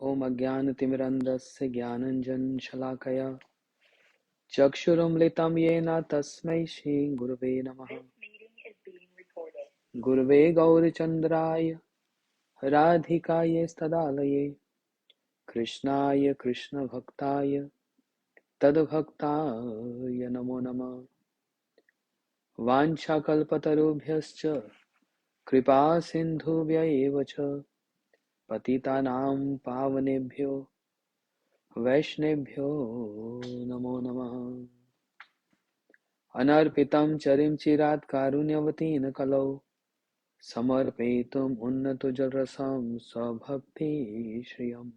ओम अज्ञानतिमिरन्धस्य ज्ञानाञ्जनशलाकया चक्षुरुन्मिलितं येन तस्मै श्रीगुरवे नमः। गुरवे गौरचन्द्राय राधिकायै तदालये कृष्णाय कृष्णभक्ताय तद्भक्ताय नमो नमः। वाञ्छाकल्पतरुभ्यश्च कृपा सिन्धुभ्यैव च पतितानां पावनेभ्यो वैष्णवेभ्यो नमो नमः। अनर्पितं चरिं चिरात् कारुण्यवतीर्न कलौ समर्पयितुम् उन्नतजरसं स्वभक्तिश्रियम्।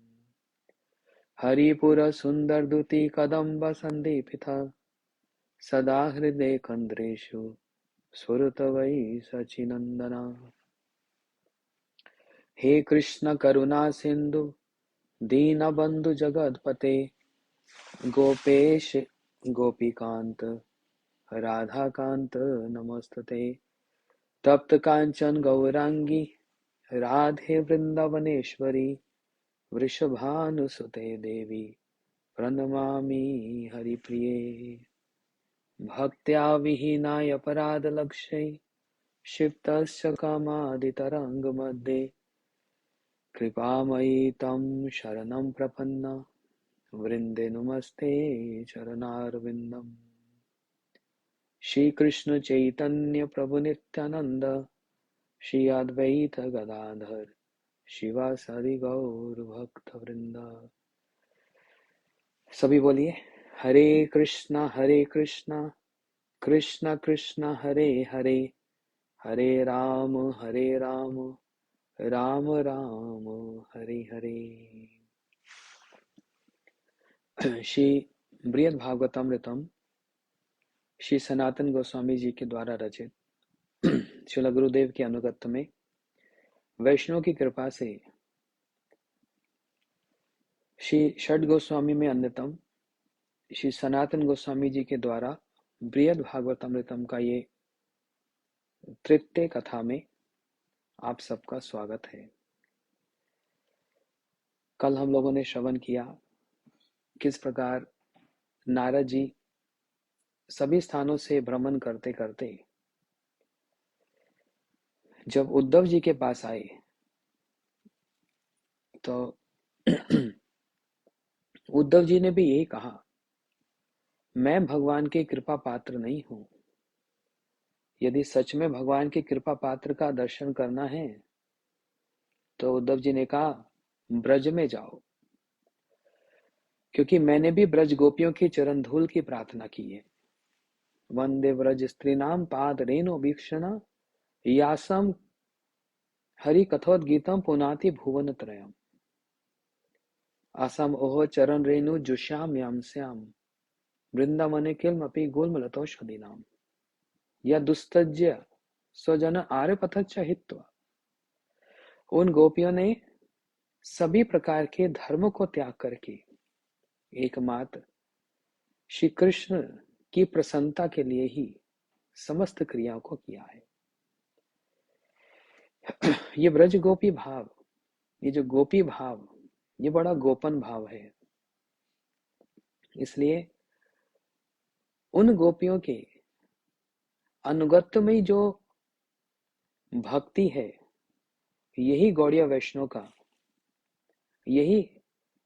हरिपुरसुन्दरद्युति कदम्ब सन्दीपिता सदा हृदये कन्द्रेषु स्फुरतु वै सचिनन्दना। हे कृष्ण करुणा सिन्धु दीनबन्धु जगत्पते गोपेश गोपीकान्त राधाकान्त नमस्तते। तप्त कांचन गौरांगी राधे वृंदावनेश्वरी वृषभानुसुते देवी प्रणमामि हरिप्रिये। भक्त्या विहीनाय अपराधलक्ष्यै क्षिप्तस्य कामादितरङ्गमध्ये कृपामयि तं शरणं प्रपन्ना वृन्दे नमस्ते चरणारविन्दम्। श्री कृष्ण चैतन्य प्रभु नित्यानंद श्री अद्वैत गदाधर शिवासादि गौर भक्त वृंदा। सभी बोलिए हरे कृष्णा कृष्णा कृष्णा हरे हरे हरे राम राम राम हरे हरे। श्री बृहद भागवतामृतम श्री सनातन गोस्वामी जी के द्वारा रचित श्रील गुरुदेव के अनुगत्य में वैष्णव की कृपा से श्री षड गोस्वामी में अन्यतम श्री सनातन गोस्वामी जी के द्वारा बृहद भागवतामृतम का ये तृतीय कथा में आप सबका स्वागत है। कल हम लोगों ने श्रवण किया किस प्रकार नारद जी सभी स्थानों से भ्रमण करते करते जब उद्धव जी के पास आए तो उद्धव जी ने भी यही कहा, मैं भगवान के कृपा पात्र नहीं हूं। यदि सच में भगवान के कृपा पात्र का दर्शन करना है तो उद्धव जी ने कहा ब्रज में जाओ, क्योंकि मैंने भी ब्रज गोपियों की चरण धूल की प्रार्थना की है। वंदे व्रज स्त्रीणाम पाद रेणु वीक्षणा यासम हरि कथोद्गीतम पुनाति भुवन त्रयम असम ओह चरण रेणु जुष्याम याम श्याम वृंदावने किलमपि गुल्मलतोषधीनाम या दुस्तज्य स्वजन आर्य पथच्च हित्वा। उन गोपियों ने सभी प्रकार के धर्म को त्याग करके एकमात्र श्री कृष्ण की प्रसन्नता के लिए ही समस्त क्रियाओं को किया है। ये ब्रज गोपी भाव, ये जो गोपी भाव, ये बड़ा गोपन भाव है। इसलिए उन गोपियों के अनुगत्य में जो भक्ति है, यही गौड़ीय वैष्णव का, यही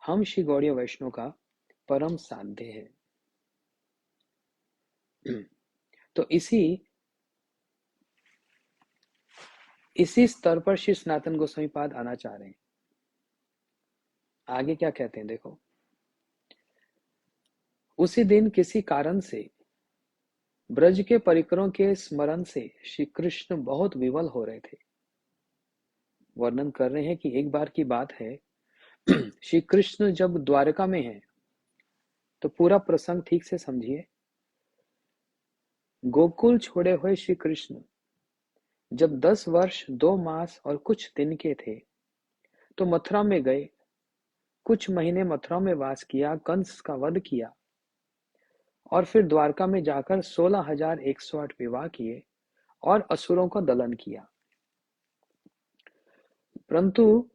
हम श्री गौड़ीय वैष्णव का परम साध्य है। तो इसी स्तर पर श्री सनातन गोस्वामी पाद आना चाह रहे हैं। आगे क्या कहते हैं देखो। उसी दिन किसी कारण से ब्रज के परिकरों के स्मरण से श्री कृष्ण बहुत विवल हो रहे थे। वर्णन कर रहे हैं कि एक बार की बात है, श्री कृष्ण जब द्वारका में हैं, तो पूरा प्रसंग ठीक से समझिए। गोकुल छोड़े हुए श्री कृष्ण जब 10 वर्ष 2 मास और कुछ दिन के थे तो मथुरा में गए। कुछ महीने मथुरा में वास किया, कंस का वध किया और फिर द्वारका में जाकर 16,108 विवाह किए और असुरों का दलन किया। परंतु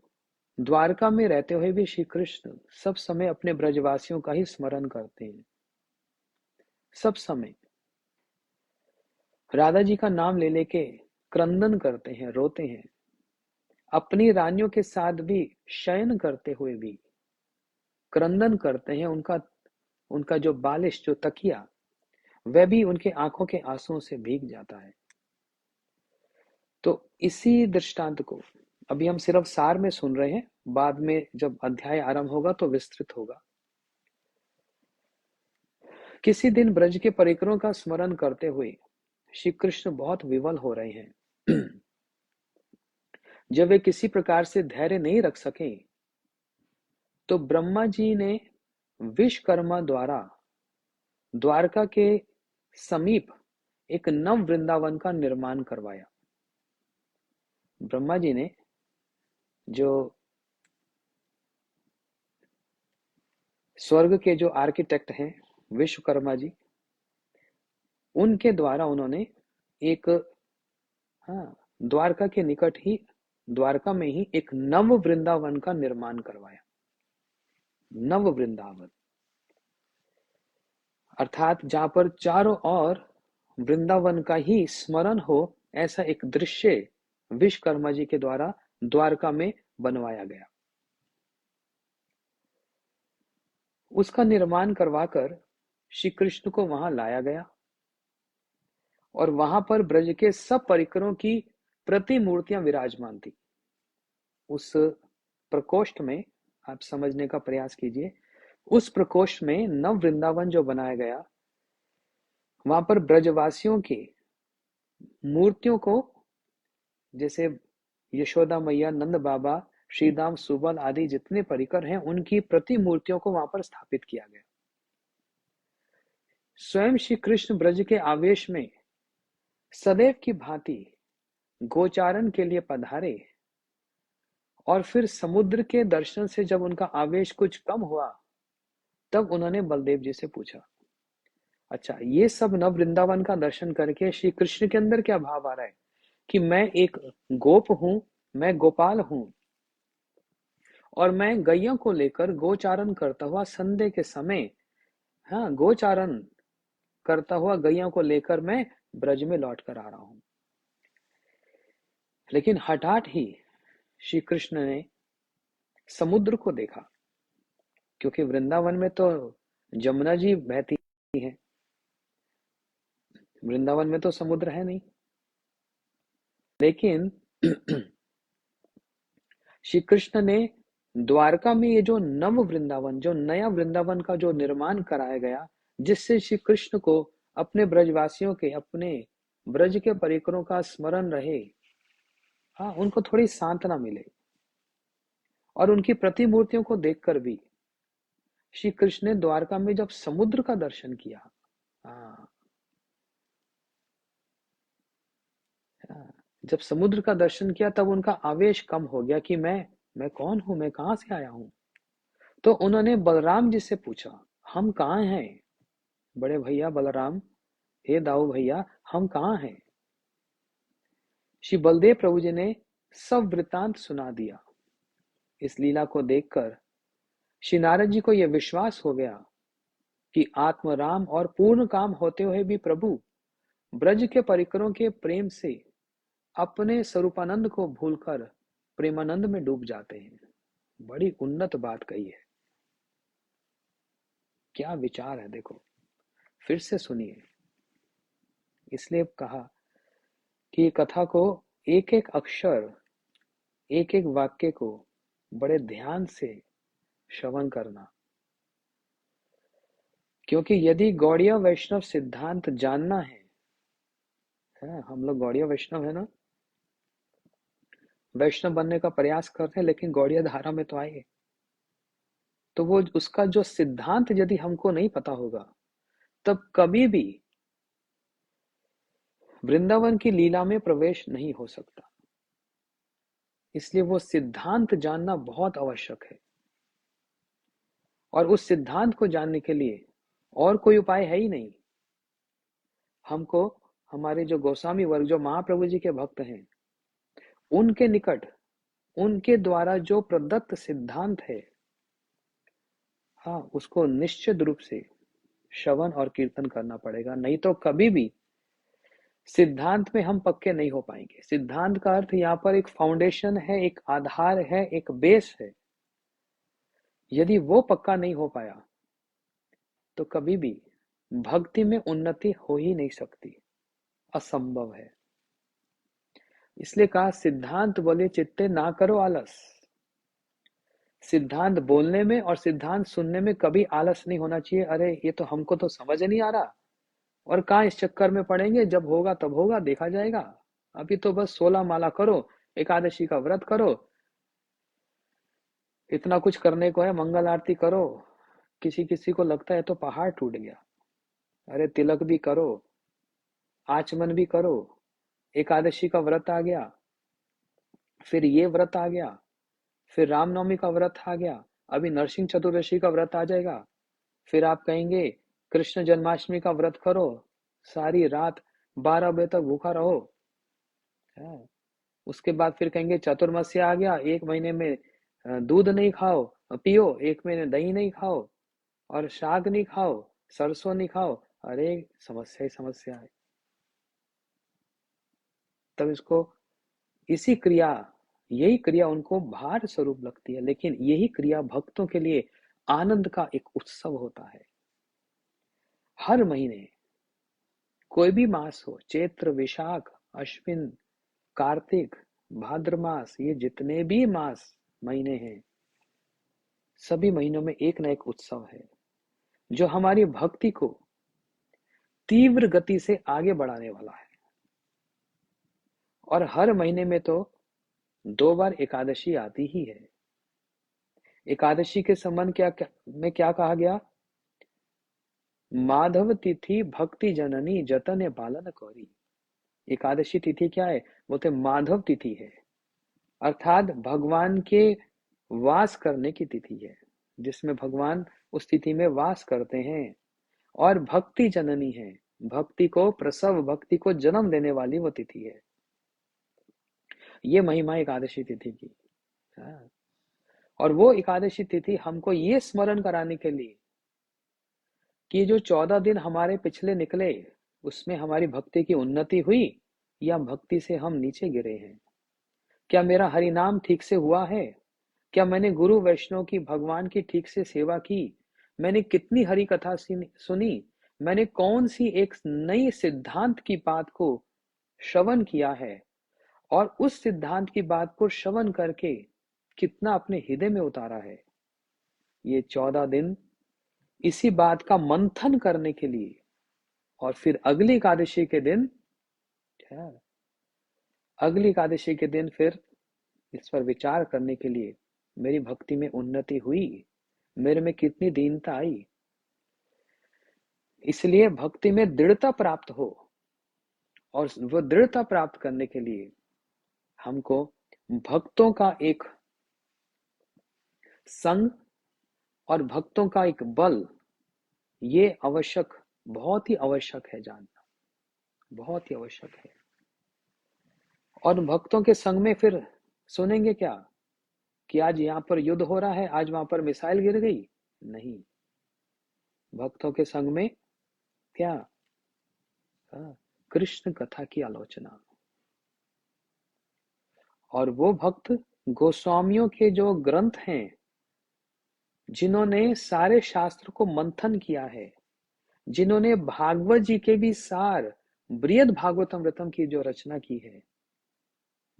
द्वारका में रहते हुए भी श्री कृष्ण सब समय अपने ब्रजवासियों का ही स्मरण करते हैं। सब समय राधा जी का नाम ले लेके क्रंदन करते हैं, रोते हैं। अपनी रानियों के साथ भी शयन करते हुए भी क्रंदन करते हैं। उनका उनका जो बालिश, जो तकिया, वह भी उनके आंखों के आंसुओं से भीग जाता है। तो इसी दृष्टांत को अभी हम सिर्फ सार में सुन रहे हैं, बाद में जब अध्याय आरंभ होगा तो विस्तृत होगा। किसी दिन ब्रज के परिकरों का स्मरण करते हुए श्री कृष्ण बहुत विवल हो रहे हैं। जब वे किसी प्रकार से धैर्य नहीं रख सके तो ब्रह्मा जी ने विश्वकर्मा द्वारा द्वारका के समीप एक नव वृंदावन का निर्माण करवाया। ब्रह्मा जी ने, जो स्वर्ग के जो आर्किटेक्ट हैं विश्वकर्मा जी, उनके द्वारा उन्होंने एक, हाँ, द्वारका के निकट ही, द्वारका में ही एक नव वृंदावन का निर्माण करवाया। नव वृंदावन अर्थात जहां पर चारों ओर वृंदावन का ही स्मरण हो, ऐसा एक दृश्य विश्वकर्मा जी के द्वारा द्वारका में बनवाया गया। उसका निर्माण करवाकर श्री कृष्ण को वहां लाया गया और वहां पर ब्रज के सब परिकरों की प्रतिमूर्तियां विराजमान थी। उस प्रकोष्ठ में, आप समझने का प्रयास कीजिए, उस प्रकोष्ठ में नव वृंदावन जो बनाया गया, वहां पर ब्रजवासियों की मूर्तियों को, जैसे यशोदा मैया, नंद बाबा, श्रीदाम, सुबल आदि जितने परिकर हैं, उनकी प्रतिमूर्तियों को वहां पर स्थापित किया गया। स्वयं श्री कृष्ण ब्रज के आवेश में सदैव की भांति गोचारण के लिए पधारे और फिर समुद्र के दर्शन से जब उनका आवेश कुछ कम हुआ, तब उन्होंने बलदेव जी से पूछा, अच्छा, ये सब नव वृंदावन का दर्शन करके श्री कृष्ण के अंदर क्या भाव आ रहा है कि मैं एक गोप हूं, मैं गोपाल हूं और मैं गैया को लेकर गोचारण करता हुआ संध्या के समय, हाँ, गोचारण करता हुआ गैया को लेकर मैं ब्रज में लौट कर आ रहा हूं। लेकिन हठात ही श्री कृष्ण ने समुद्र को देखा, क्योंकि वृंदावन में तो जमुना जी बहती है, वृंदावन में तो समुद्र है नहीं। लेकिन श्री कृष्ण ने द्वारका में ये जो नव वृंदावन, जो नया वृंदावन का जो निर्माण कराया गया, जिससे श्री कृष्ण को अपने ब्रजवासियों के, अपने ब्रज के परिकरों का स्मरण रहे, हाँ, उनको थोड़ी सांत्वना मिले, और उनकी प्रतिमूर्तियों को देखकर भी श्री कृष्ण ने द्वारका में जब समुद्र का दर्शन किया, हाँ, जब समुद्र का दर्शन किया, तब उनका आवेश कम हो गया कि मैं कौन हूं, मैं कहां से आया हूं। तो उन्होंने बलराम जी से पूछा, हम कहाँ हैं बड़े भैया बलराम, हे दाऊ भैया, हम कहाँ हैं। श्री बलदेव प्रभु जी ने सब वृतांत सुना दिया। इस लीला को देखकर श्री नारद जी को यह विश्वास हो गया कि आत्मराम और पूर्ण काम होते हुए भी प्रभु ब्रज के परिकरों के प्रेम से अपने स्वरूपानंद को भूलकर प्रेमानंद में डूब जाते हैं। बड़ी उन्नत बात कही है, क्या विचार है, देखो फिर से सुनिए। इसलिए कहा कि कथा को एक एक अक्षर, एक एक वाक्य को बड़े ध्यान से श्रवण करना, क्योंकि यदि गौड़िया वैष्णव सिद्धांत जानना है, हम लोग गौड़िया वैष्णव है ना, वैष्णव बनने का प्रयास करते हैं, लेकिन गौड़िया धारा में तो आए, तो वो उसका जो सिद्धांत यदि हमको नहीं पता होगा, तब कभी भी वृंदावन की लीला में प्रवेश नहीं हो सकता। इसलिए वो सिद्धांत जानना बहुत आवश्यक है, और उस सिद्धांत को जानने के लिए और कोई उपाय है ही नहीं। हमको हमारे जो गोस्वामी वर्ग, जो महाप्रभु जी के भक्त हैं, उनके निकट, उनके द्वारा जो प्रदत्त सिद्धांत है, हाँ, उसको निश्चित रूप से श्रवण और कीर्तन करना पड़ेगा। नहीं तो कभी भी सिद्धांत में हम पक्के नहीं हो पाएंगे। सिद्धांत का अर्थ यहाँ पर एक फाउंडेशन है, एक आधार है, एक बेस है। यदि वो पक्का नहीं हो पाया तो कभी भी भक्ति में उन्नति हो ही नहीं सकती, असंभव है। इसलिए कहा सिद्धांत बोले चित्ते ना करो आलस। सिद्धांत बोलने में और सिद्धांत सुनने में कभी आलस नहीं होना चाहिए। अरे ये तो हमको तो समझ नहीं आ रहा, और कहाँ इस चक्कर में पड़ेंगे, जब होगा तब होगा, देखा जाएगा। अभी तो बस 16 माला करो, एकादशी का व्रत करो, इतना कुछ करने को है, मंगल आरती करो। किसी किसी को लगता है तो पहाड़ टूट गया। अरे तिलक भी करो, आचमन भी करो, एकादशी का व्रत आ गया, फिर ये व्रत आ गया, फिर रामनवमी का व्रत आ गया, अभी नरसिंह चतुर्दशी का व्रत आ जाएगा, फिर आप कहेंगे कृष्ण जन्माष्टमी का व्रत करो, सारी रात 12 बजे तक भूखा रहो। उसके बाद फिर कहेंगे चतुर्मास्य आ गया, 1 महीने में दूध नहीं खाओ, पियो, 1 महीने दही नहीं खाओ, और शाक नहीं खाओ, सरसों नहीं खाओ। अरे समस्या ही समस्या है। तब इसको इसी क्रिया, यही क्रिया उनको भार स्वरूप लगती है, लेकिन यही क्रिया भक्तों के लिए आनंद का एक उत्सव होता है। हर महीने कोई भी मास हो, चैत्र, विशाख, अश्विन, कार्तिक, भाद्र मास, ये जितने भी मास महीने हैं, सभी महीनों में एक ना एक उत्सव है जो हमारी भक्ति को तीव्र गति से आगे बढ़ाने वाला है। और हर महीने में तो 2 बार एकादशी आती ही है। एकादशी के संबंध में क्या कहा गया? माधव तिथि भक्ति जननी जतन पालन करी। एकादशी तिथि क्या है? बोलते माधव तिथि है, अर्थात भगवान के वास करने की तिथि है, जिसमें भगवान उस तिथि में वास करते हैं। और भक्ति जननी है, भक्ति को प्रसव, भक्ति को जन्म देने वाली वो तिथि है। ये महिमा एकादशी तिथि की। और वो एकादशी तिथि हमको ये स्मरण कराने के लिए कि जो 14 दिन हमारे पिछले निकले, उसमें हमारी भक्ति की उन्नति हुई या भक्ति से हम नीचे गिरे हैं। क्या मेरा हरि नाम ठीक से हुआ है? क्या मैंने गुरु वैष्णव की, भगवान की ठीक से सेवा की? मैंने कितनी हरि कथा सुनी? मैंने कौन सी एक नई सिद्धांत की बात को श्रवण किया है, और उस सिद्धांत की बात को श्रवण करके कितना अपने हृदय में उतारा है? ये 14 दिन इसी बात का मंथन करने के लिए, और फिर अगली एकादशी के दिन, फिर इस पर विचार करने के लिए, मेरी भक्ति में उन्नति हुई, मेरे में कितनी दीनता आई। इसलिए भक्ति में दृढ़ता प्राप्त हो, और वो दृढ़ता प्राप्त करने के लिए हमको भक्तों का एक संग और भक्तों का एक बल, ये आवश्यक, बहुत ही आवश्यक है जानना, बहुत ही आवश्यक है। और भक्तों के संग में फिर सुनेंगे क्या कि आज यहाँ पर युद्ध हो रहा है, आज वहां पर मिसाइल गिर गई? नहीं, भक्तों के संग में क्या? कृष्ण कथा की आलोचना। और वो भक्त गोस्वामियों के जो ग्रंथ हैं, जिन्होंने सारे शास्त्र को मंथन किया है, जिन्होंने भागवत जी के भी सार, बृहद भागवतमृतम की जो रचना की है,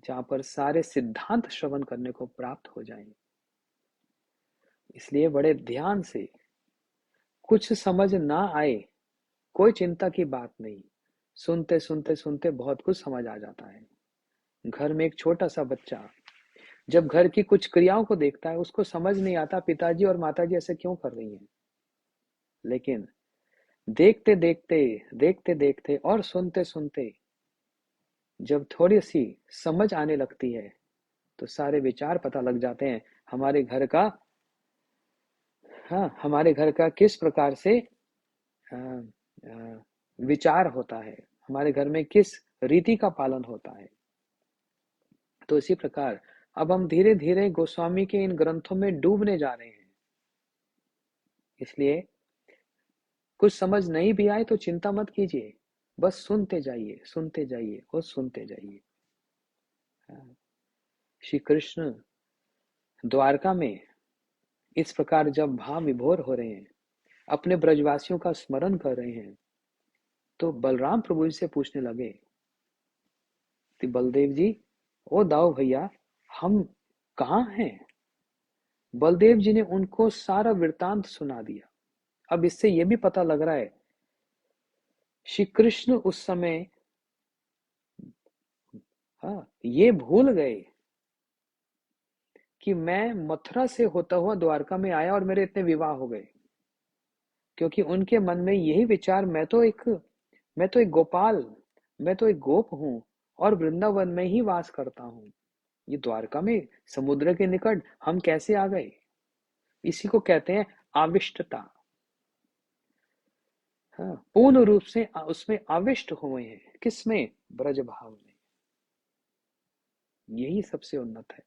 जहां पर सारे सिद्धांत श्रवण करने को प्राप्त हो जाएं। इसलिए बड़े ध्यान से, कुछ समझ ना आए कोई चिंता की बात नहीं, सुनते सुनते सुनते बहुत कुछ समझ आ जाता है। घर में एक छोटा सा बच्चा जब घर की कुछ क्रियाओं को देखता है, उसको समझ नहीं आता पिताजी और माताजी ऐसे क्यों कर रही हैं, लेकिन देखते देखते, देखते देखते और सुनते सुनते जब थोड़ी सी समझ आने लगती है, तो सारे विचार पता लग जाते हैं। हमारे घर का, हाँ, हमारे घर का किस प्रकार से विचार होता है, हमारे घर में किस रीति का पालन होता है। तो इसी प्रकार अब हम धीरे धीरे गोस्वामी के इन ग्रंथों में डूबने जा रहे हैं। इसलिए कुछ समझ नहीं भी आए तो चिंता मत कीजिए, बस सुनते जाइए, सुनते जाइए और सुनते जाइए। श्री कृष्ण द्वारका में इस प्रकार जब भाव विभोर हो रहे हैं, अपने ब्रजवासियों का स्मरण कर रहे हैं, तो बलराम प्रभु जी से पूछने लगे कि बलदेव जी, ओ दाऊ भैया, हम कहाँ हैं? बलदेव जी ने उनको सारा वृतांत सुना दिया। अब इससे यह भी पता लग रहा है श्री कृष्ण उस समय ये भूल गए कि मैं मथुरा से होता हुआ द्वारका में आया और मेरे इतने विवाह हो गए, क्योंकि उनके मन में यही विचार, मैं तो एक गोपाल, मैं तो एक गोप हूं और वृंदावन में ही वास करता हूं। ये द्वारका में समुद्र के निकट हम कैसे आ गए? इसी को कहते हैं आविष्टता। पूर्ण रूप से उसमें आविष्ट हुए हैं। किसमें? ब्रज भाव में। यही सबसे उन्नत है।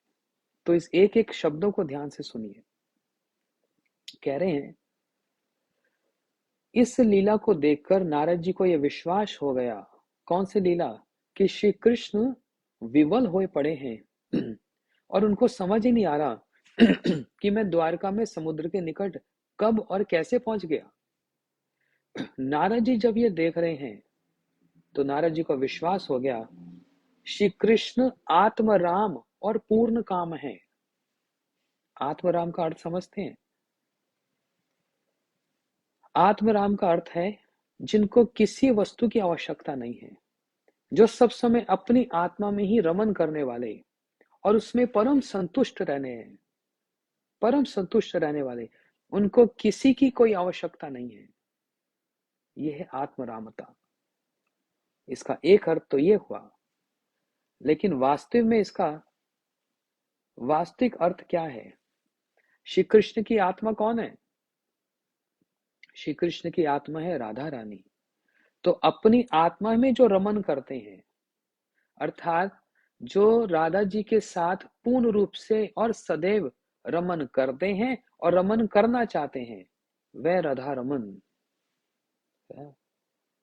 तो इस एक एक शब्दों को ध्यान से सुनिए। कह रहे हैं, इस लीला को देखकर नारद जी को यह विश्वास हो गया। कौन सी लीला? कि श्री कृष्ण विवल होए पड़े हैं और उनको समझ ही नहीं आ रहा कि मैं द्वारका में समुद्र के निकट कब और कैसे पहुंच गया। नारद जी जब ये देख रहे हैं तो नारद जी को विश्वास हो गया, श्री कृष्ण आत्मराम और पूर्ण काम है। आत्मराम का अर्थ समझते हैं? आत्मराम का अर्थ है जिनको किसी वस्तु की आवश्यकता नहीं है, जो सब समय अपनी आत्मा में ही रमन करने वाले और उसमें परम संतुष्ट रहने वाले, उनको किसी की कोई आवश्यकता नहीं है। यह है आत्मरामता। इसका एक अर्थ तो यह हुआ, लेकिन वास्तव में इसका वास्तविक अर्थ क्या है? श्री कृष्ण की आत्मा कौन है? श्री कृष्ण की आत्मा है राधा रानी। तो अपनी आत्मा में जो रमन करते हैं, अर्थात जो राधा जी के साथ पूर्ण रूप से और सदैव रमन करते हैं और रमन करना चाहते हैं, वह राधा रमन,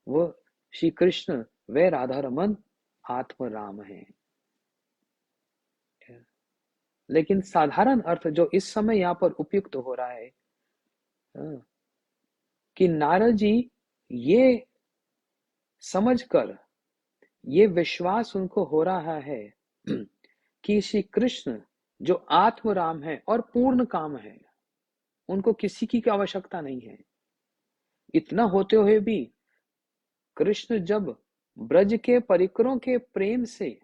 वो श्री कृष्ण, वह राधा रमन आत्म राम है। लेकिन साधारण अर्थ जो इस समय यहाँ पर उपयुक्त हो रहा है कि नारद जी ये समझकर, ये विश्वास उनको हो रहा है कि श्री कृष्ण जो आत्म राम है और पूर्ण काम है, उनको किसी की आवश्यकता नहीं है। इतना होते हुए भी कृष्ण जब ब्रज के परिकरों के प्रेम से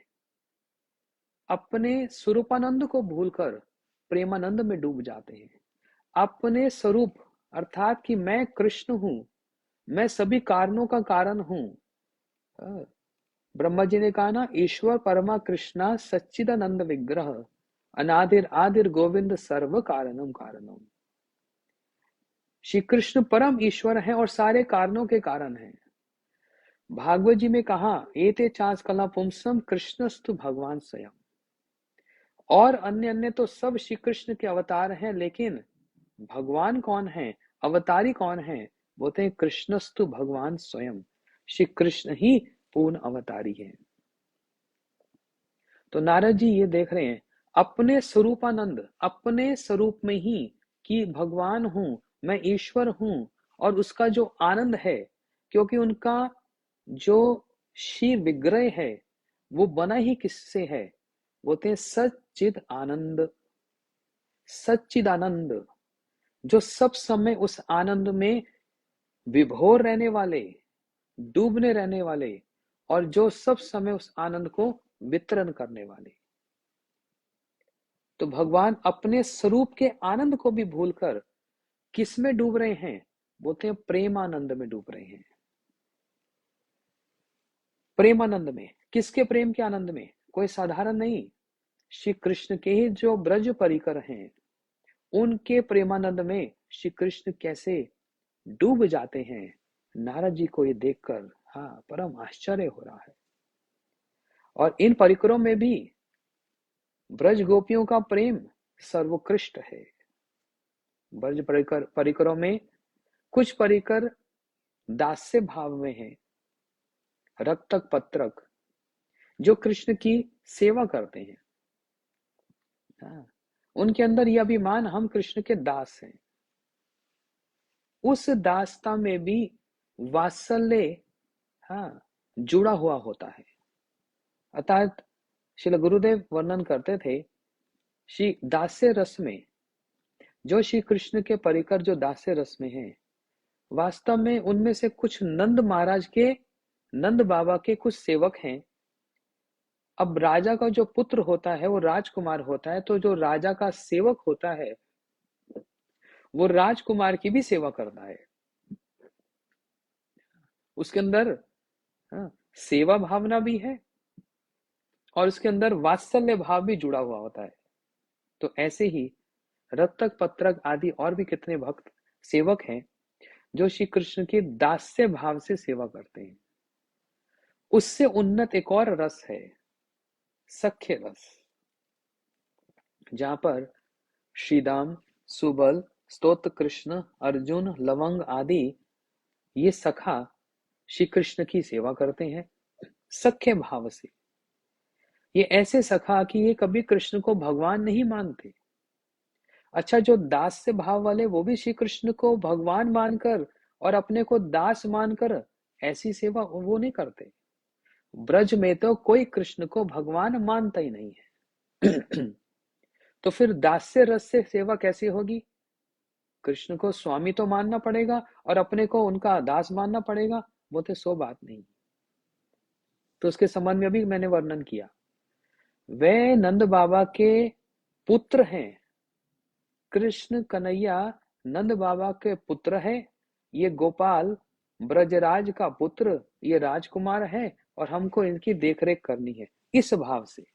अपने स्वरूपानंद को भूलकर प्रेमानंद में डूब जाते हैं, अपने स्वरूप अर्थात कि मैं कृष्ण हूं, मैं सभी कारणों का कारण हूं। ब्रह्मा जी ने कहा ना, ईश्वर परमा कृष्णा सच्चिदानंद विग्रह, अनादिर आदिर गोविंद सर्व कारणम कारणम। श्री कृष्ण परम ईश्वर है और सारे कारणों के कारण हैं। भागवत जी में कहा, एते चांस कला पुंसम कृष्णस्तु भगवान स्वयं। और अन्य अन्य तो सब श्री कृष्ण के अवतार हैं, लेकिन भगवान कौन है, अवतारी कौन है? बोलते हैं कृष्णस्तु भगवान स्वयं। श्री कृष्ण ही पूर्ण अवतारी है। तो नारद जी ये देख रहे हैं अपने स्वरूपानंद, अपने स्वरूप में ही कि भगवान हूं, मैं ईश्वर हूं, और उसका जो आनंद है, क्योंकि उनका जो श्री विग्रह है वो बना ही किससे है? बोलते हैं सच्चिद आनंद, सच्चिद आनंद, जो सब समय उस आनंद में विभोर रहने वाले, डूबने रहने वाले, और जो सब समय उस आनंद को वितरण करने वाले। तो भगवान अपने स्वरूप के आनंद को भी भूलकर किस में डूब रहे हैं? बोलते हैं प्रेमानंद में डूब रहे हैं। प्रेमानंद में, किसके प्रेम के आनंद में? कोई साधारण नहीं, श्री कृष्ण के ही जो ब्रज परिकर हैं, उनके प्रेमानंद में श्री कृष्ण कैसे डूब जाते हैं। नारद जी को ये देखकर परम आश्चर्य हो रहा है। और इन परिकरों में भी ब्रज गोपियों का प्रेम सर्वोत्कृष्ट है। ब्रज परिकरों में कुछ परिकर दास्य भाव में है, रक्तक पत्रक, जो कृष्ण की सेवा करते हैं। हाँ, उनके अंदर यह अभिमान, हम कृष्ण के दास हैं। उस दासता में भी वात्सल्य जुड़ा हुआ होता है। अर्थात श्रील गुरुदेव वर्णन करते थे, श्री दास्य रस में, जो श्री कृष्ण के परिकर जो दास्य रस में है, वास्तव में उनमें से कुछ नंद महाराज के, नंद बाबा के कुछ सेवक हैं। अब राजा का जो पुत्र होता है वो राजकुमार होता है, तो जो राजा का सेवक होता है वो राजकुमार की भी सेवा करता है। उसके अंदर सेवा भावना भी है और उसके अंदर वात्सल्य भाव भी जुड़ा हुआ होता है। तो ऐसे ही रक्तक पत्रक आदि और भी कितने भक्त सेवक हैं जो श्री कृष्ण के दास्य भाव से सेवा करते हैं। उससे उन्नत एक और रस है, सख्य रस, जहां पर श्रीदाम, सुबल, स्तोत्र कृष्ण, अर्जुन, लवंग आदि ये सखा श्री कृष्ण की सेवा करते हैं सख्य भाव से। ये ऐसे सखा कि ये कभी कृष्ण को भगवान नहीं मानते। अच्छा, जो दास से भाव वाले वो भी श्री कृष्ण को भगवान मानकर और अपने को दास मानकर ऐसी सेवा वो नहीं करते। ब्रज में तो कोई कृष्ण को भगवान मानता ही नहीं है। तो फिर दास्य रस से सेवा कैसे होगी? कृष्ण को स्वामी तो मानना पड़ेगा और अपने को उनका दास मानना पड़ेगा, वो तो सो बात नहीं। तो उसके संबंध में भी मैंने वर्णन किया। वे नंद बाबा के पुत्र हैं। कृष्ण कन्हैया नंद बाबा के पुत्र है। ये गोपाल ब्रजराज का पुत्र, ये राजकुमार है और हमको इनकी देखरेख करनी है, इस भाव से,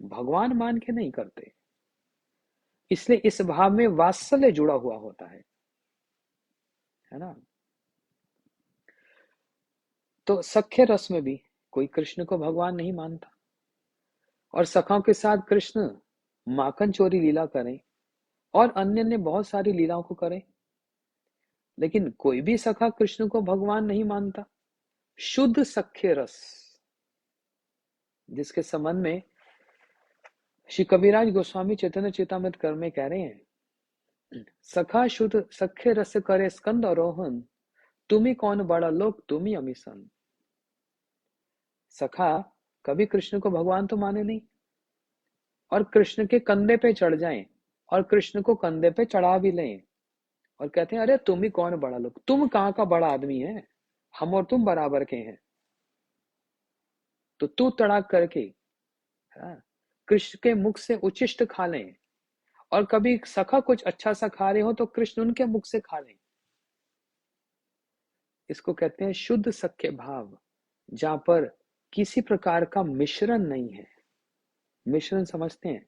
भगवान मान के नहीं करते। इसलिए इस भाव में वात्सल्य जुड़ा हुआ होता है ना। तो सख्य रस में भी कोई कृष्ण को भगवान नहीं मानता और सखाओं के साथ कृष्ण माखन चोरी लीला करें और अन्य ने बहुत सारी लीलाओं को करें, लेकिन कोई भी सखा कृष्ण को भगवान नहीं मानता। शुद्ध सख्य रस, जिसके संबंध में श्री कविराज गोस्वामी चैतन्य चेतामृत कर में कह रहे हैं, सखा शुद्ध सख्य रस करे स्कंद आरोहण, तुम्ही कौन बड़ा लोक तुम्ही अमीसन। सखा कभी कृष्ण को भगवान तो माने नहीं और कृष्ण के कंधे पे चढ़ जाएं और कृष्ण को कंधे पे चढ़ा भी लें और कहते हैं, अरे तुम ही कौन बड़ा लोग, तुम कहाँ का बड़ा आदमी है, हम और तुम बराबर के हैं। तो तू तड़ाक करके कृष्ण के मुख से उचिष्ट खा लें और कभी सखा कुछ अच्छा सा खा रहे हो तो कृष्ण उनके मुख से खा लें। इसको कहते हैं शुद्ध सख्य भाव, जहां पर किसी प्रकार का मिश्रण नहीं है। मिश्रण समझते हैं?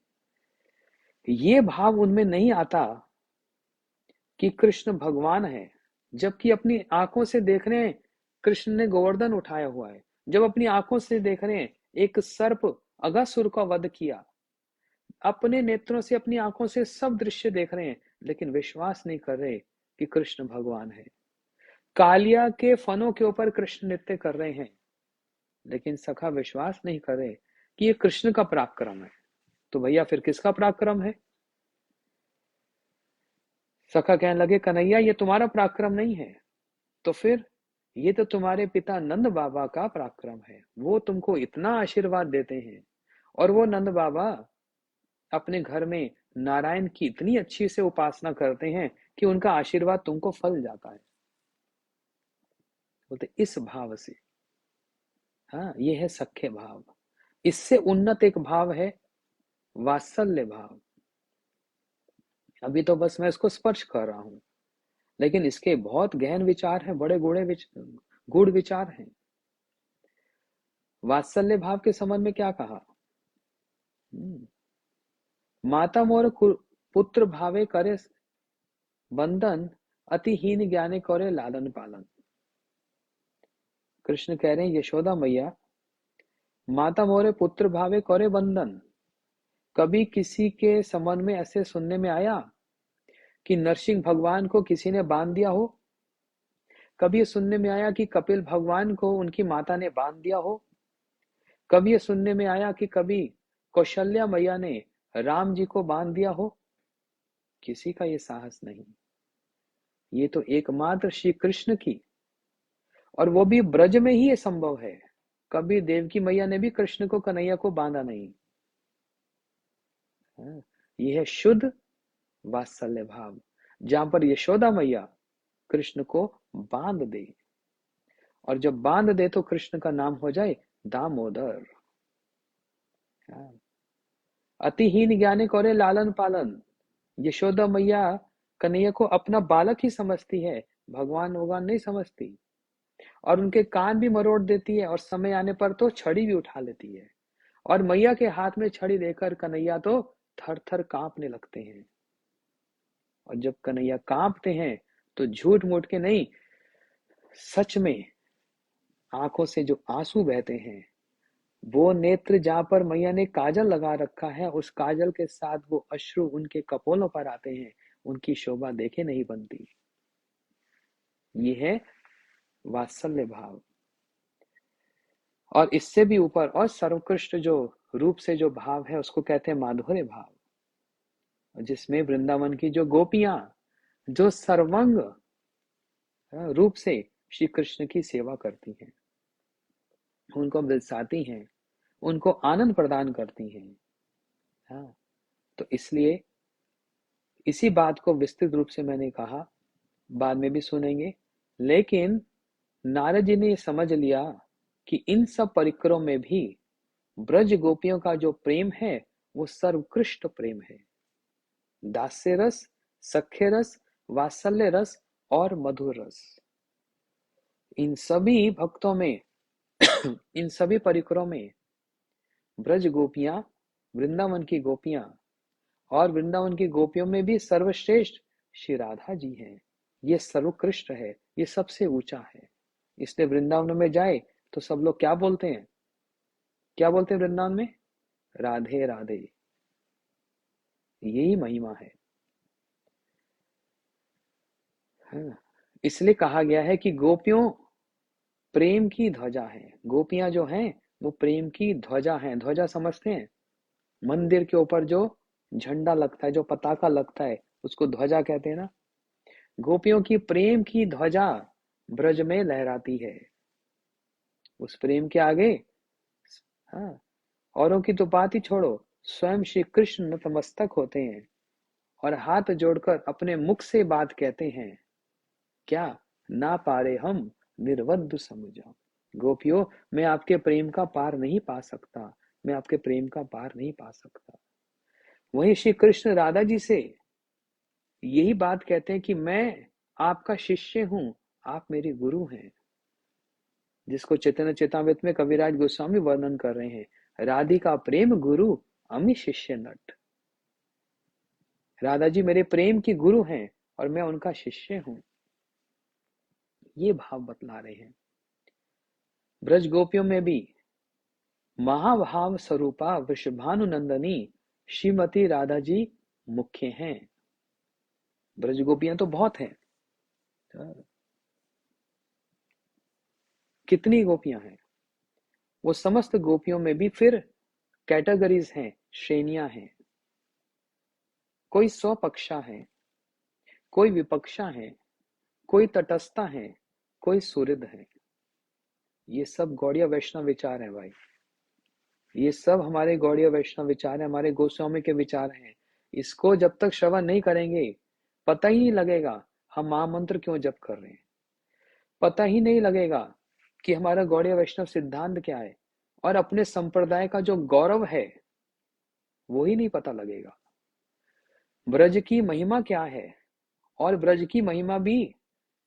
ये भाव उनमें नहीं आता कि कृष्ण भगवान है, जबकि अपनी आंखों से देख रहे हैं कृष्ण ने गोवर्धन उठाया हुआ है, जब अपनी आंखों से देख रहे हैं एक सर्प अगासुर का वध किया, अपने नेत्रों से अपनी आंखों से सब दृश्य देख रहे हैं, लेकिन विश्वास नहीं कर रहे कि कृष्ण भगवान है। कालिया के फनों के ऊपर कृष्ण नृत्य कर रहे हैं, लेकिन सखा विश्वास नहीं कर रहे कि ये कृष्ण का पराक्रम है। तो भैया फिर किसका पराक्रम है? सखा कहने लगे, कन्हैया ये तुम्हारा पराक्रम नहीं है, तो फिर ये तो तुम्हारे पिता नंद बाबा का पराक्रम है। वो तुमको इतना आशीर्वाद देते हैं और वो नंद बाबा अपने घर में नारायण की इतनी अच्छी से उपासना करते हैं कि उनका आशीर्वाद तुमको फल जाता है। बोलते इस भाव से, ये है सख्य भाव। इससे उन्नत एक भाव है वात्सल्य भाव। अभी तो बस मैं इसको स्पर्श कर रहा हूं, लेकिन इसके बहुत गहन विचार हैं, बड़े गूढ़ विचार हैं। वात्सल्य भाव के संबंध में क्या कहा? माता मोर पुत्र भावे करे बंधन, अतिहीन ज्ञाने करे लालन पालन। कृष्ण कह रहे हैं, यशोदा मैया माता मोरे पुत्र भावे करे बंधन, कभी किसी के संबंध में ऐसे सुनने में आया कि नरसिंह भगवान को किसी ने बांध दिया हो? कभी ये सुनने में आया कि कपिल भगवान को उनकी माता ने बांध दिया हो? कभी ये सुनने में आया कि कभी कौशल्या मैया ने राम जी को बांध दिया हो? किसी का ये साहस नहीं। ये तो एकमात्र श्री कृष्ण की, और वो भी ब्रज में ही ये संभव है। कभी देवकी मैया ने भी कृष्ण को, कन्हैया को बांधा नहीं। यह है शुद्ध वात्सल्य भाव, जहां पर यशोदा मैया कृष्ण को बांध दे, और जब बांध दे तो कृष्ण का नाम हो जाए दामोदर। अतिहीन ज्ञानी करे लालन पालन। यशोदा मैया कन्हैया को अपना बालक ही समझती है, भगवान भगवान नहीं समझती, और उनके कान भी मरोड़ देती है, और समय आने पर तो छड़ी भी उठा लेती है। और मैया के हाथ में छड़ी लेकर कन्हैया तो थर थर कांपने लगते हैं। और जब कन्हैया कांपते हैं तो झूठ मूठ के नहीं, सच में आंखों से जो आंसू बहते हैं, वो नेत्र जहां पर मैया ने काजल लगा रखा है, उस काजल के साथ वो अश्रु उनके कपोलों पर आते हैं, उनकी शोभा देखे नहीं बनती। ये है वात्सल्य भाव। और इससे भी ऊपर और सर्वोत्कृष्ट जो रूप से जो भाव है, उसको कहते हैं माधुर्य भाव, जिसमें वृंदावन की जो गोपियां जो सर्वांग रूप से श्री कृष्ण की सेवा करती हैं, उनको बिलसाती हैं, उनको आनंद प्रदान करती हैं। हाँ, तो इसलिए इसी बात को विस्तृत रूप से मैंने कहा, बाद में भी सुनेंगे। लेकिन नारद जी ने समझ लिया कि इन सब परिकरों में भी ब्रज गोपियों का जो प्रेम है वो सर्वोत्कृष्ट प्रेम है। दास्य रस, सख्य रस, वात्सल्य रस और मधुर रस, इन सभी भक्तों में इन सभी परिकरों में ब्रज गोपियां, वृंदावन की गोपियां, और वृंदावन की गोपियों में भी सर्वश्रेष्ठ श्री राधा जी हैं। ये सर्वोत्कृष्ट है, ये सबसे ऊंचा है। इसलिए वृंदावन में जाए तो सब लोग क्या बोलते हैं? क्या बोलते हैं वृंदावन में? राधे राधे। यही महिमा है। हाँ, इसलिए कहा गया है कि गोपियों प्रेम की ध्वजा है। गोपियां जो हैं वो प्रेम की ध्वजा हैं। ध्वजा समझते हैं? मंदिर के ऊपर जो झंडा लगता है, जो पताका लगता है, उसको ध्वजा कहते हैं ना। गोपियों की प्रेम की ध्वजा ब्रज में लहराती है। उस प्रेम के आगे, हाँ, औरों की तो बात ही छोड़ो, स्वयं श्री कृष्ण नतमस्तक होते हैं और हाथ जोड़कर अपने मुख से बात कहते हैं। क्या? ना पारे हम निर्वद्ध समझो। गोपियों, मैं आपके प्रेम का पार नहीं पा सकता, मैं आपके प्रेम का पार नहीं पा सकता। वहीं श्री कृष्ण राधा जी से यही बात कहते हैं कि मैं आपका शिष्य हूं, आप मेरे गुरु हैं। जिसको चैतन्य चेतामृत में कविराज गोस्वामी वर्णन कर रहे हैं, राधिका प्रेम गुरु अमि शिष्य नट। राधा जी मेरे प्रेम की गुरु हैं और मैं उनका शिष्य हूं। ये भाव बतला रहे हैं। ब्रज गोपियों में भी महाभाव स्वरूपा वृषभानुनंदनी श्रीमती राधा जी मुख्य हैं। ब्रज गोपियां तो बहुत हैं। कितनी गोपियां हैं? वो समस्त गोपियों में भी फिर कैटेगरीज हैं, श्रेणियां हैं। कोई स्वपक्षा है, कोई विपक्षा है, कोई तटस्था है, कोई सुहृद है। ये सब गौड़िया वैष्णव विचार है भाई। ये सब हमारे गौड़िया वैष्णव विचार है, हमारे गोस्वामी के विचार हैं। इसको जब तक श्रवण नहीं करेंगे, पता ही नहीं लगेगा हम महामंत्र क्यों जप कर रहे हैं। पता ही नहीं लगेगा कि हमारा गौड़िया वैष्णव सिद्धांत क्या है, और अपने संप्रदाय का जो गौरव है वो ही नहीं पता लगेगा। ब्रज की महिमा क्या है, और ब्रज की महिमा भी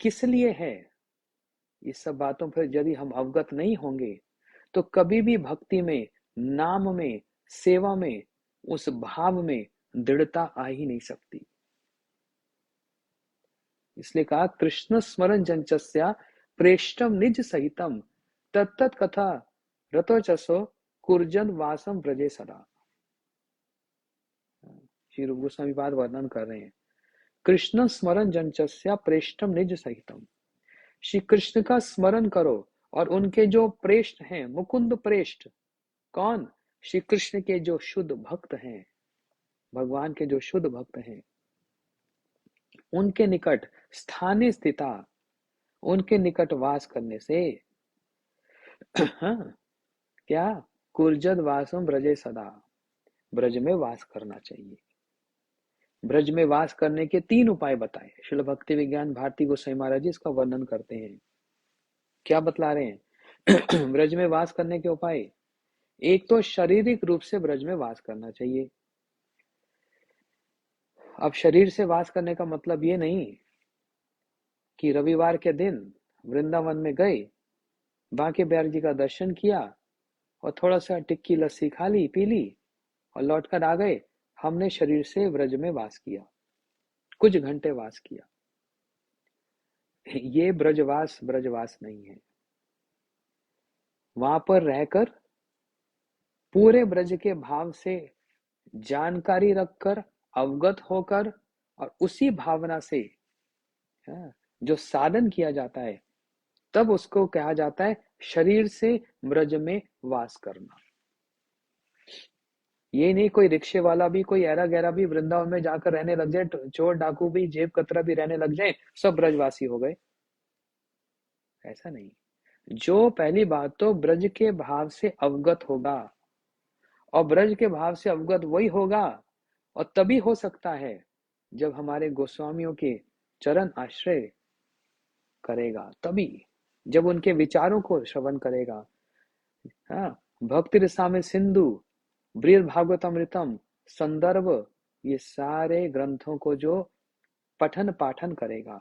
किस लिए है, ये सब बातों पर यदि हम अवगत नहीं होंगे तो कभी भी भक्ति में, नाम में, सेवा में, उस भाव में दृढ़ता आ ही नहीं सकती। इसलिए कहा कृष्ण स्मरण जंचस्या प्रेष्टम निज सहितम तत्त कथा रतोचसो कुर्जन वासम ब्रजे सदा। श्री रूप गोस्वामी पाद वर्णन कर रहे हैं। कृष्ण स्मरण जंचस्या प्रेष्टम निज सहितम, श्री कृष्ण का स्मरण करो और उनके जो प्रेष्ठ हैं, मुकुंद प्रेष्ठ, कौन? श्री कृष्ण के जो शुद्ध भक्त हैं, भगवान के जो शुद्ध भक्त हैं, उनके निकट स्थानीय स्थिता, उनके निकट वास करने से हाँ, क्या? कुर्जद वासम ब्रजे सदा, ब्रज में वास करना चाहिए। ब्रज में वास करने के 3 उपाय बताए। श्रील भक्ति विज्ञान भारती गोसाई महाराज जी इसका वर्णन करते हैं। क्या बतला रहे हैं? ब्रज में वास करने के उपाय, एक तो शारीरिक रूप से ब्रज में वास करना चाहिए। अब शरीर से वास करने का मतलब ये नहीं कि रविवार के दिन वृंदावन में गए, बांके बिहारी जी का दर्शन किया और थोड़ा सा टिक्की लस्सी खा ली, पी ली और लौटकर आ गए। हमने शरीर से ब्रज में वास किया, कुछ घंटे वास किया। ये ब्रजवास नहीं है। वहां पर रहकर पूरे ब्रज के भाव से जानकारी रखकर, अवगत होकर और उसी भावना से जो साधन किया जाता है, तब उसको कहा जाता है शरीर से ब्रज में वास करना। ये नहीं कोई रिक्शे वाला भी, कोई ऐरा गैरा भी वृंदावन में जाकर रहने लग जाए, चोर डाकू भी, जेब कतरा भी रहने लग जाए, सब ब्रजवासी हो गए, ऐसा नहीं। जो पहली बात तो ब्रज के भाव से अवगत होगा, और ब्रज के भाव से अवगत वही होगा और तभी हो सकता है जब हमारे गोस्वामियों के चरण आश्रय करेगा, तभी जब उनके विचारों को श्रवण करेगा। हाँ, भक्ति रसामृत सिंधु, बृहद भागवतमृतम, संदर्भ, ये सारे ग्रंथों को जो पठन पाठन करेगा,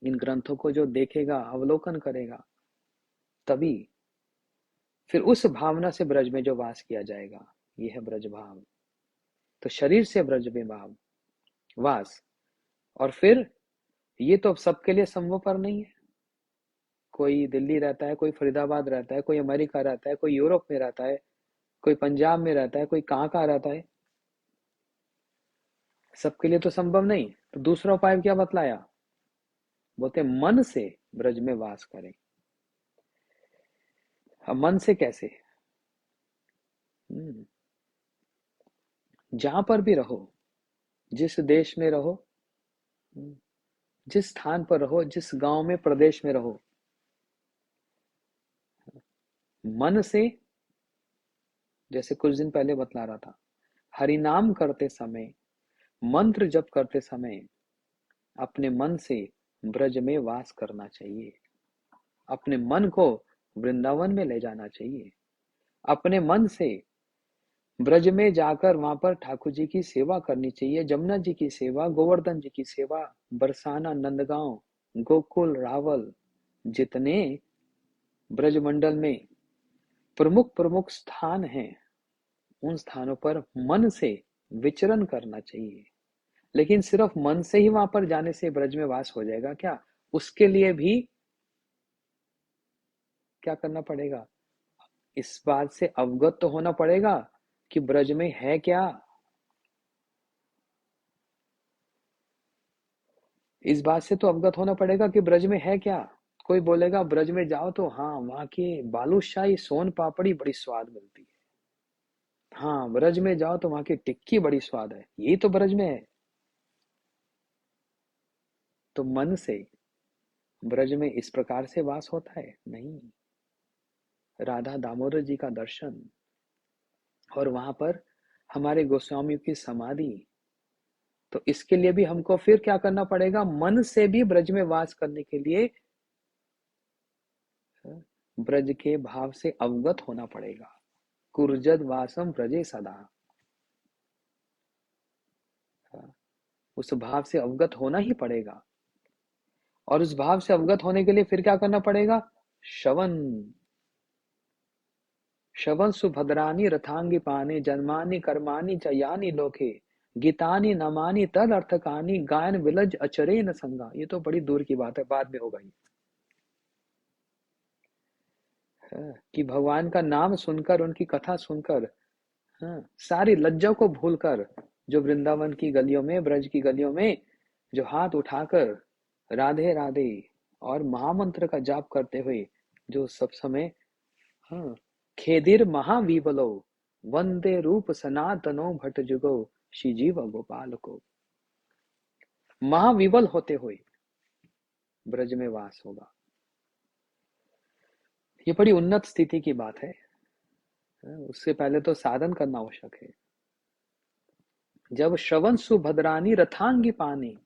इन ग्रंथों को जो देखेगा, अवलोकन करेगा, तभी फिर उस भावना से ब्रज में जो वास किया जाएगा, ये है ब्रज भाव। तो शरीर से ब्रज में भाव वास, और फिर ये तो सबके लिए संभव पर नहीं है। कोई दिल्ली रहता है, कोई फरीदाबाद रहता है, कोई अमेरिका रहता है, कोई यूरोप में रहता है, कोई पंजाब में रहता है, कोई कहाँ रहता है, सबके लिए तो संभव नहीं। तो दूसरा उपाय क्या बतलाया? बोलते मन से ब्रज में वास करें। अब मन से कैसे? जहां पर भी रहो, जिस देश में रहो, जिस स्थान पर रहो, जिस गांव में, प्रदेश में रहो, मन से, जैसे कुछ दिन पहले बतला रहा था, हरिनाम करते समय, मंत्र जप करते समय अपने मन से ब्रज में वास करना चाहिए। अपने मन को वृंदावन में ले जाना चाहिए। अपने मन से ब्रज में जाकर वहां पर ठाकुर जी की सेवा करनी चाहिए, जमुना जी की सेवा, गोवर्धन जी की सेवा, बरसाना, नंदगांव, गोकुल, रावल, जितने ब्रजमंडल में प्रमुख प्रमुख स्थान हैं, उन स्थानों पर मन से विचरण करना चाहिए। लेकिन सिर्फ मन से ही वहां पर जाने से ब्रज में वास हो जाएगा क्या? उसके लिए भी क्या करना पड़ेगा? इस बात से अवगत तो होना पड़ेगा कि ब्रज में है क्या। इस बात से तो अवगत होना पड़ेगा कि ब्रज में है क्या। कोई बोलेगा ब्रज में जाओ तो हाँ, वहां की बालूशाही सोन पापड़ी बड़ी स्वाद मिलती है, हाँ ब्रज में जाओ तो वहां की टिक्की बड़ी स्वाद है, यही तो ब्रज में है। तो मन से ब्रज में इस प्रकार से वास होता है? नहीं। राधा दामोदर जी का दर्शन, और वहां पर हमारे गोस्वामियों की समाधि, तो इसके लिए भी हमको फिर क्या करना पड़ेगा? मन से भी ब्रज में वास करने के लिए ब्रज के भाव से अवगत होना पड़ेगा। कुर्जद वासम ब्रजे सदा, उस भाव से अवगत होना ही पड़ेगा। और उस भाव से अवगत होने के लिए फिर क्या करना पड़ेगा? श्रवण। श्रवण सुभद्रानी रथांगी पानी, जन्मानी कर्माणी च यानी लोके, गीतानी नमानी तद अर्थकानी, गायन विलज अचरे न संगा। ये तो बड़ी दूर की बात है, बाद में होगा ये। कि भगवान का नाम सुनकर, उनकी कथा सुनकर, हाँ, सारी लज्जा को भूलकर जो वृंदावन की गलियों में, ब्रज की गलियों में जो हाथ उठाकर राधे राधे और महामंत्र का जाप करते हुए जो सब समय, हाँ, खेदिर महाविबलो वंदे रूप सनातनो भट्ट जुगो श्री जीव गोपाल को, महाविबल होते हुए ब्रज में वास होगा। ये बड़ी उन्नत स्थिति की बात है। उससे पहले तो साधन करना आवश्यक है। जब श्रवण सुभद्रानी रथांगी पानी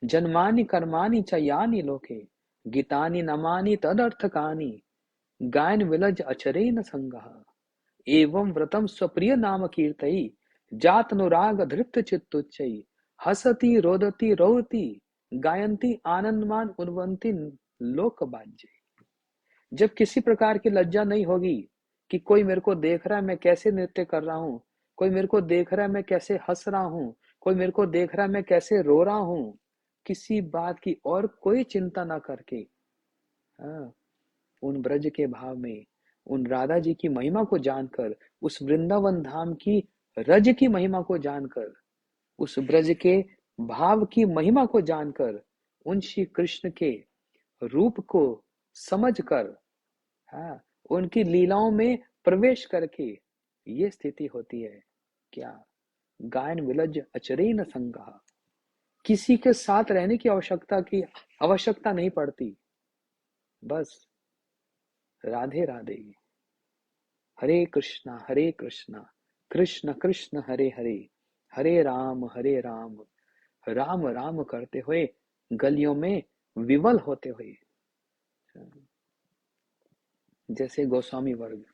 जन्मानि कर्माणि च यानि लोके गीतानि नमानि तदर्थकानि गायन विलज अचरेन संगः एवं व्रतम स्वप्रिय नाम कीर्तई जातनुराग धृत चित्तुच्चै हसति रोदति रोति गायन्ति आनंदमान उन्वन्ति लोक बाज्य। जब किसी प्रकार की लज्जा नहीं होगी कि कोई मेरे को देख रहा है मैं कैसे नृत्य कर रहा हूँ, कोई मेरे को देख रहा है मैं कैसे हंस रहा हूँ, कोई मेरे को देख रहा है मैं कैसे रो रहा हूँ, किसी बात की और कोई चिंता ना करके, हाँ, उन ब्रज के भाव में, उन राधा जी की महिमा को जानकर, उस वृंदावन धाम की रज की महिमा को जानकर, उस ब्रज के भाव की महिमा को जानकर, उन श्री कृष्ण के रूप को समझकर, हाँ, उनकी लीलाओं में प्रवेश करके ये स्थिति होती है। क्या? गायन विलज अचरेन संगः, किसी के साथ रहने की आवश्यकता नहीं पड़ती। बस राधे राधे, हरे कृष्णा कृष्ण कृष्ण हरे हरे, हरे राम राम राम करते हुए गलियों में विवल होते हुए, जैसे गोस्वामी वर्ग,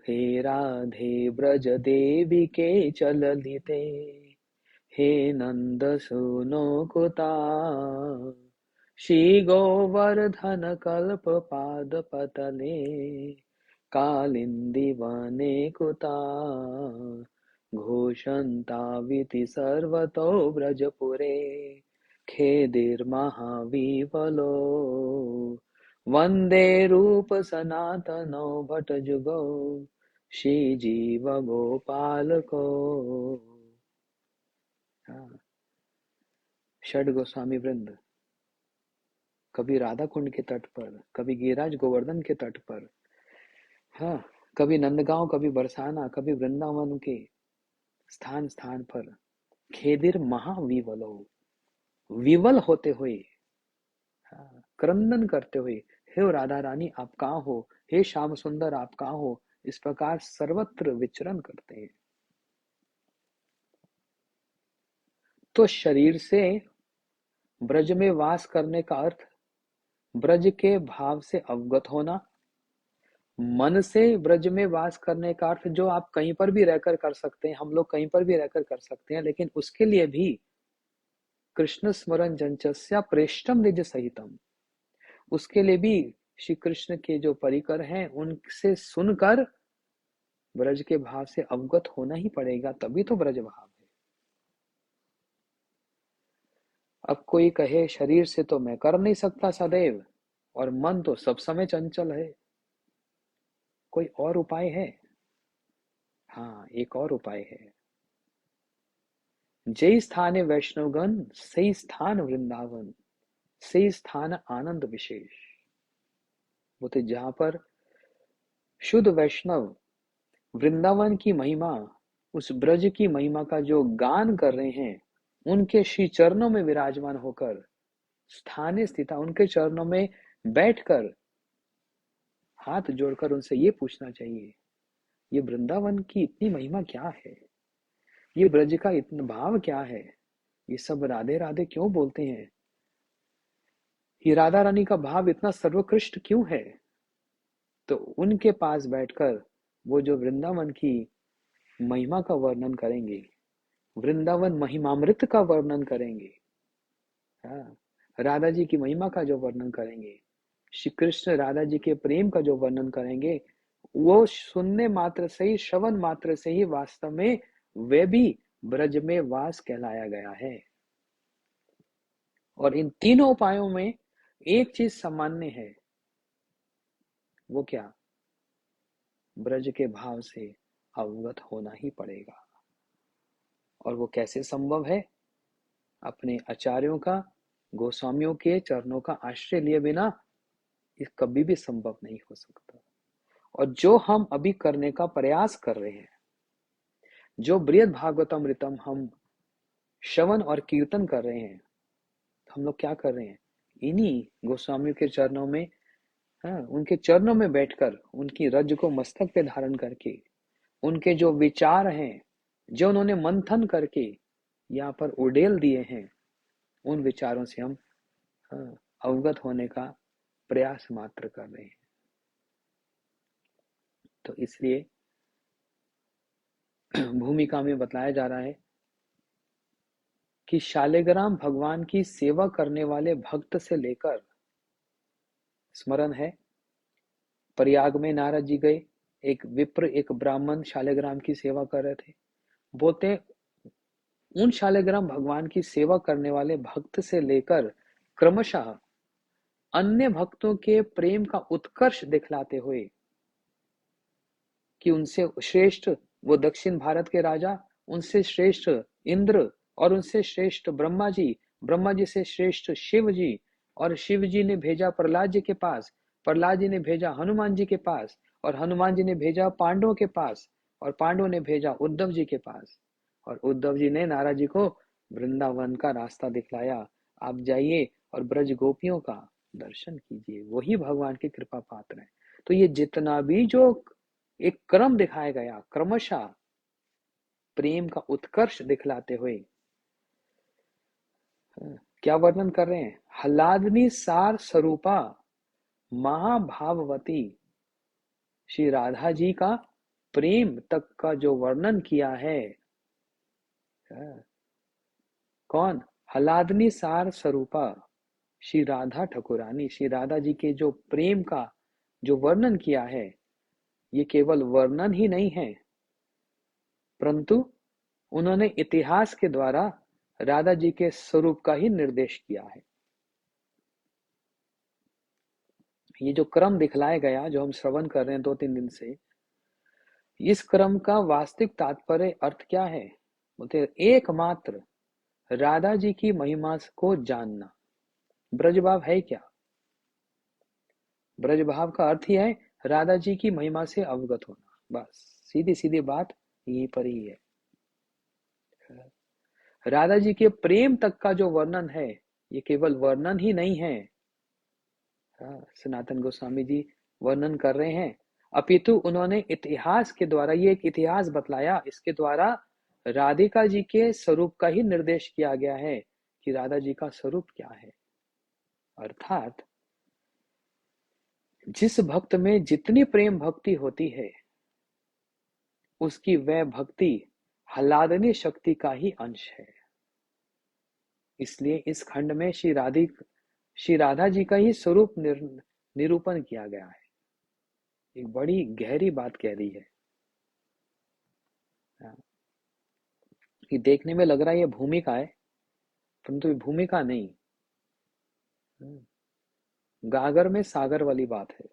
हे राधे ब्रज देवी के चललिते, हे नंद सुनो कुता, श्री गोवर्धन कल्प पाद पतले, कालिंदी वने कुता, घोषन्ताविति सर्वतो ब्रजपुरे, खेदिर्महाविवलो वंदे रूप सनातनो भट्ट जुगो श्री जीव गोपाल को। षड गोस्वामी वृंद कभी राधा कुंड के तट पर, कभी गिरिराज गोवर्धन के तट पर, हाँ, कभी नंदगांव, कभी बरसाना, कभी वृंदावन के स्थान स्थान पर खेदिर महाविवलो, विवल होते हुए, हाँ, क्रंदन करते हुए, हे राधा रानी आप कहाँ हो, हे श्याम सुंदर आप कहाँ हो, इस प्रकार सर्वत्र विचरण करते हैं। तो शरीर से ब्रज में वास करने का अर्थ ब्रज के भाव से अवगत होना, मन से ब्रज में वास करने का अर्थ जो आप कहीं पर भी रहकर कर सकते हैं, हम लोग कहीं पर भी रहकर कर सकते हैं, लेकिन उसके लिए भी कृष्ण स्मरण जंचस्या प्रेष्टम निज सहितम, उसके लिए भी श्री कृष्ण के जो परिकर हैं उनसे सुनकर ब्रज के भाव से अवगत होना ही पड़ेगा, तभी तो ब्रज भाव है। अब कोई कहे शरीर से तो मैं कर नहीं सकता सदैव, और मन तो सब समय चंचल है, कोई और उपाय है? हाँ, एक और उपाय है। जय स्थाने वैष्णवगण सही स्थान वृंदावन, सही स्थान आनंद विशेष। बोलते जहां पर शुद्ध वैष्णव वृंदावन की महिमा, उस ब्रज की महिमा का जो गान कर रहे हैं, उनके श्री चरणों में विराजमान होकर, स्थाने स्थित उनके चरणों में बैठकर हाथ जोड़कर उनसे ये पूछना चाहिए, ये वृंदावन की इतनी महिमा क्या है, ये ब्रज का इतना भाव क्या है, ये सब राधे राधे क्यों बोलते हैं, ये राधा रानी का भाव इतना सर्वोत्कृष्ट क्यों है। तो उनके पास बैठकर वो जो वृंदावन की महिमा का वर्णन करेंगे, वृंदावन महिमामृत का वर्णन करेंगे, हाँ, राधा जी की महिमा का जो वर्णन करेंगे, श्री कृष्ण राधा जी के प्रेम का जो वर्णन करेंगे, वो सुनने मात्र से ही, श्रवण मात्र से ही वास्तव में वे भी ब्रज में वास कहलाया गया है। और इन तीनों उपायों में एक चीज सामान्य है, वो क्या? ब्रज के भाव से अवगत होना ही पड़ेगा। और वो कैसे संभव है? अपने आचार्यों का, गोस्वामियों के चरणों का आश्रय लिए बिना ये कभी भी संभव नहीं हो सकता। और जो हम अभी करने का प्रयास कर रहे हैं, जो बृहद भागवतमृतम हम श्रवण और कीर्तन कर रहे हैं, तो हम लोग क्या कर रहे हैं? इन्हीं गोस्वामियों के चरणों में, हाँ, उनके चरणों में बैठकर, उनकी रज को मस्तक पे धारण करके, उनके जो विचार हैं, जो उन्होंने मंथन करके यहाँ पर उड़ेल दिए हैं, उन विचारों से हम, हाँ, अवगत होने का प्रयास मात्र कर रहे हैं। तो इसलिए भूमिका में बताया जा रहा है कि शालिग्राम भगवान की सेवा करने वाले भक्त से लेकर, स्मरण है प्रयाग में नारद जी गए, एक विप्र, एक ब्राह्मण शालिग्राम की सेवा कर रहे थे। बोलते उन शालिग्राम भगवान की सेवा करने वाले भक्त से लेकर क्रमशः अन्य भक्तों के प्रेम का उत्कर्ष दिखलाते हुए कि उनसे श्रेष्ठ वो दक्षिण भारत के राजा, उनसे श्रेष्ठ इंद्र, और उनसे श्रेष्ठ ब्रह्मा जी, ब्रह्मा जी से श्रेष्ठ शिव जी, और शिव जी ने भेजा प्रहलाद जी के पास, प्रहलाद जी ने भेजा हनुमान जी के पास, और हनुमान जी ने भेजा पांडवों के पास, और पांडवों ने भेजा उद्धव जी के पास, और उद्धव जी ने नारद जी को वृंदावन का रास्ता दिखलाया। आप जाइए और ब्रज गोपियों का दर्शन कीजिए, वही भगवान की कृपा पात्र है। तो ये जितना भी जो एक क्रम दिखाया गया, क्रमशः प्रेम का उत्कर्ष दिखलाते हुए क्या वर्णन कर रहे हैं? हलादनी सार स्वरूपा महाभाववती श्री राधा जी का प्रेम तक का जो वर्णन किया है, कौन? हलादनी सार स्वरूपा श्री राधा ठाकुरानी, श्री राधा जी के जो प्रेम का जो वर्णन किया है, ये केवल वर्णन ही नहीं है, परंतु उन्होंने इतिहास के द्वारा राधा जी के स्वरूप का ही निर्देश किया है। ये जो क्रम दिखलाया गया, जो हम श्रवण कर रहे हैं 2-3 दिन से, इस क्रम का वास्तविक तात्पर्य अर्थ क्या है? बोलते एकमात्र राधा जी की महिमा को जानना। ब्रजभाव है क्या? ब्रजभाव का अर्थ ही है राधा जी की महिमा से अवगत होना। बस सीधी सीधी बात यहीं पर ही है। राधा जी के प्रेम तक का जो वर्णन है, ये केवल वर्णन ही नहीं है, सनातन गोस्वामी जी वर्णन कर रहे हैं, अपितु उन्होंने इतिहास के द्वारा, ये एक इतिहास बतलाया, इसके द्वारा राधिका जी के स्वरूप का ही निर्देश किया गया है कि राधा जी का स्वरूप क्या है। अर्थात जिस भक्त में जितनी प्रेम भक्ति होती है, उसकी वह भक्ति हलादनी शक्ति का ही अंश है। इसलिए इस खंड में श्री राधा जी का ही स्वरूप निरूपण किया गया है। एक बड़ी गहरी बात कह दी है कि देखने में लग रहा है ये भूमिका है, परंतु ये भूमिका नहीं, गागर में सागर वाली बात है।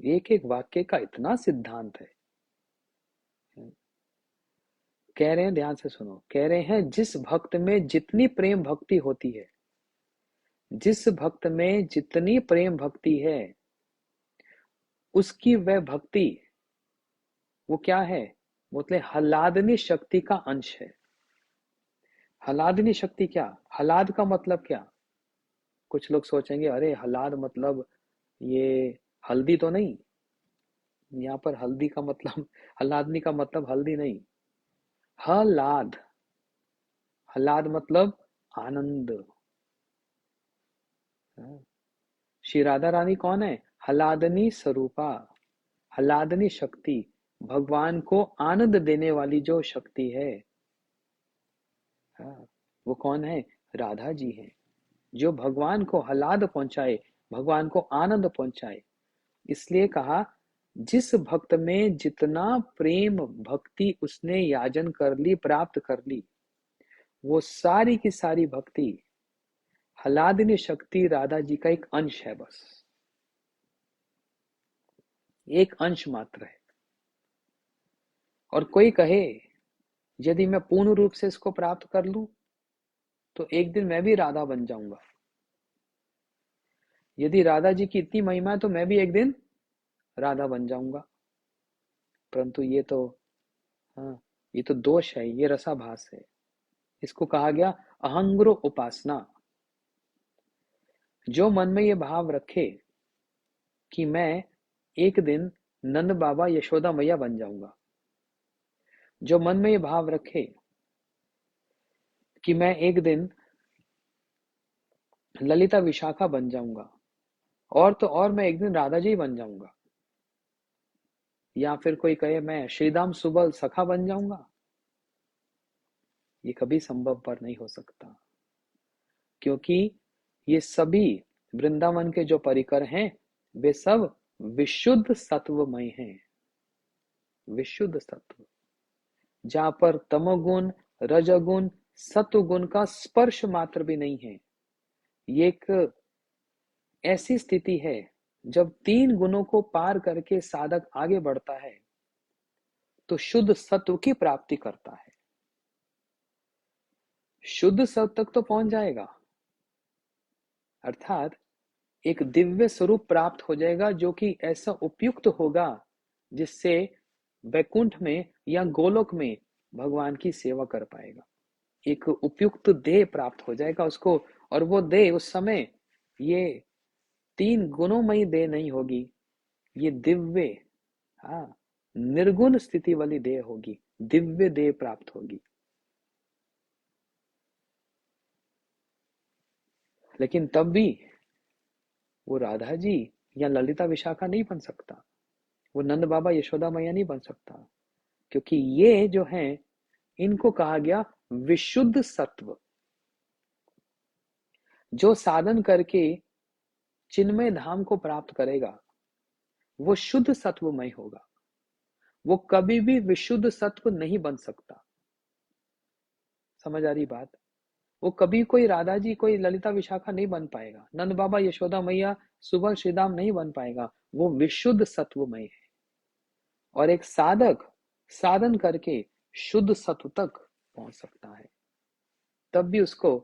एक एक वाक्य का इतना सिद्धांत है। कह रहे हैं, ध्यान से सुनो, कह रहे हैं जिस भक्त में जितनी प्रेम भक्ति होती है, जिस भक्त में जितनी प्रेम भक्ति है, उसकी वह भक्ति, वो क्या है? मतलब हलादनी शक्ति का अंश है। हलादनी शक्ति क्या? हलाद का मतलब क्या? कुछ लोग सोचेंगे अरे हलाद मतलब ये हल्दी तो नहीं, यहाँ पर हल्दी का मतलब, हलादनी का मतलब हल्दी नहीं, हलाद, हलाद मतलब आनंद। श्री राधा रानी कौन है? हलादनी स्वरूपा, हलादनी शक्ति, भगवान को आनंद देने वाली जो शक्ति है, वो कौन है? राधा जी है, जो भगवान को हलाद पहुंचाए, भगवान को आनंद पहुंचाए। इसलिए कहा जिस भक्त में जितना प्रेम भक्ति उसने याजन कर ली, प्राप्त कर ली, वो सारी की सारी भक्ति हलादनी शक्ति राधा जी का एक अंश है, बस एक अंश मात्र है। और कोई कहे यदि मैं पूर्ण रूप से इसको प्राप्त कर लूं तो एक दिन मैं भी राधा बन जाऊंगा। यदि राधा जी की इतनी महिमा है तो मैं भी एक दिन राधा बन जाऊंगा। परंतु ये तो, हाँ, ये तो दोष है, ये रसाभास है। इसको कहा गया अहंग्रो उपासना। जो मन में ये भाव रखे कि मैं एक दिन नंद बाबा यशोदा मैया बन जाऊंगा, जो मन में ये भाव रखे कि मैं एक दिन ललिता विशाखा बन जाऊंगा, और तो और मैं एक दिन राधा जी बन जाऊंगा, या फिर कोई कहे मैं श्रीदाम सुबल सखा बन जाऊंगा, ये कभी संभव पर नहीं हो सकता। क्योंकि ये सभी वृंदावन के जो परिकर हैं वे सब विशुद्ध सत्वमय हैं। विशुद्ध सत्व, जहां पर तमोगुण, रजोगुण, सत्वगुण का स्पर्श मात्र भी नहीं है। ये एक ऐसी स्थिति है जब तीन गुणों को पार करके साधक आगे बढ़ता है तो शुद्ध सत्व की प्राप्ति करता है। शुद्ध सत्व तक तो पहुंच जाएगा, अर्थात एक दिव्य स्वरूप प्राप्त हो जाएगा जो कि ऐसा उपयुक्त होगा जिससे वैकुंठ में या गोलोक में भगवान की सेवा कर पाएगा। एक उपयुक्त देह प्राप्त हो जाएगा उसको, और वो देह उस समय ये तीन गुणोमयी देह नहीं होगी, ये दिव्य, हाँ, निर्गुण स्थिति वाली देह होगी, दिव्य देह प्राप्त होगी। लेकिन तब भी वो राधा जी या ललिता विशाखा नहीं बन सकता, वो नंद बाबा यशोदा मैया नहीं बन सकता, क्योंकि ये जो हैं इनको कहा गया विशुद्ध सत्व। जो साधन करके चिन्मय धाम को प्राप्त करेगा वो शुद्ध सत्वमय होगा, वो कभी भी विशुद्ध सत्व नहीं बन सकता। समझ आ रही बात? वो कभी कोई राधा जी, कोई ललिता विशाखा नहीं बन पाएगा, नंद बाबा यशोदा मैया सुबह श्रीदाम नहीं बन पाएगा, वो विशुद्ध सत्वमय है। और एक साधक साधन करके शुद्ध सत्व तक पहुंच सकता है, तब भी उसको,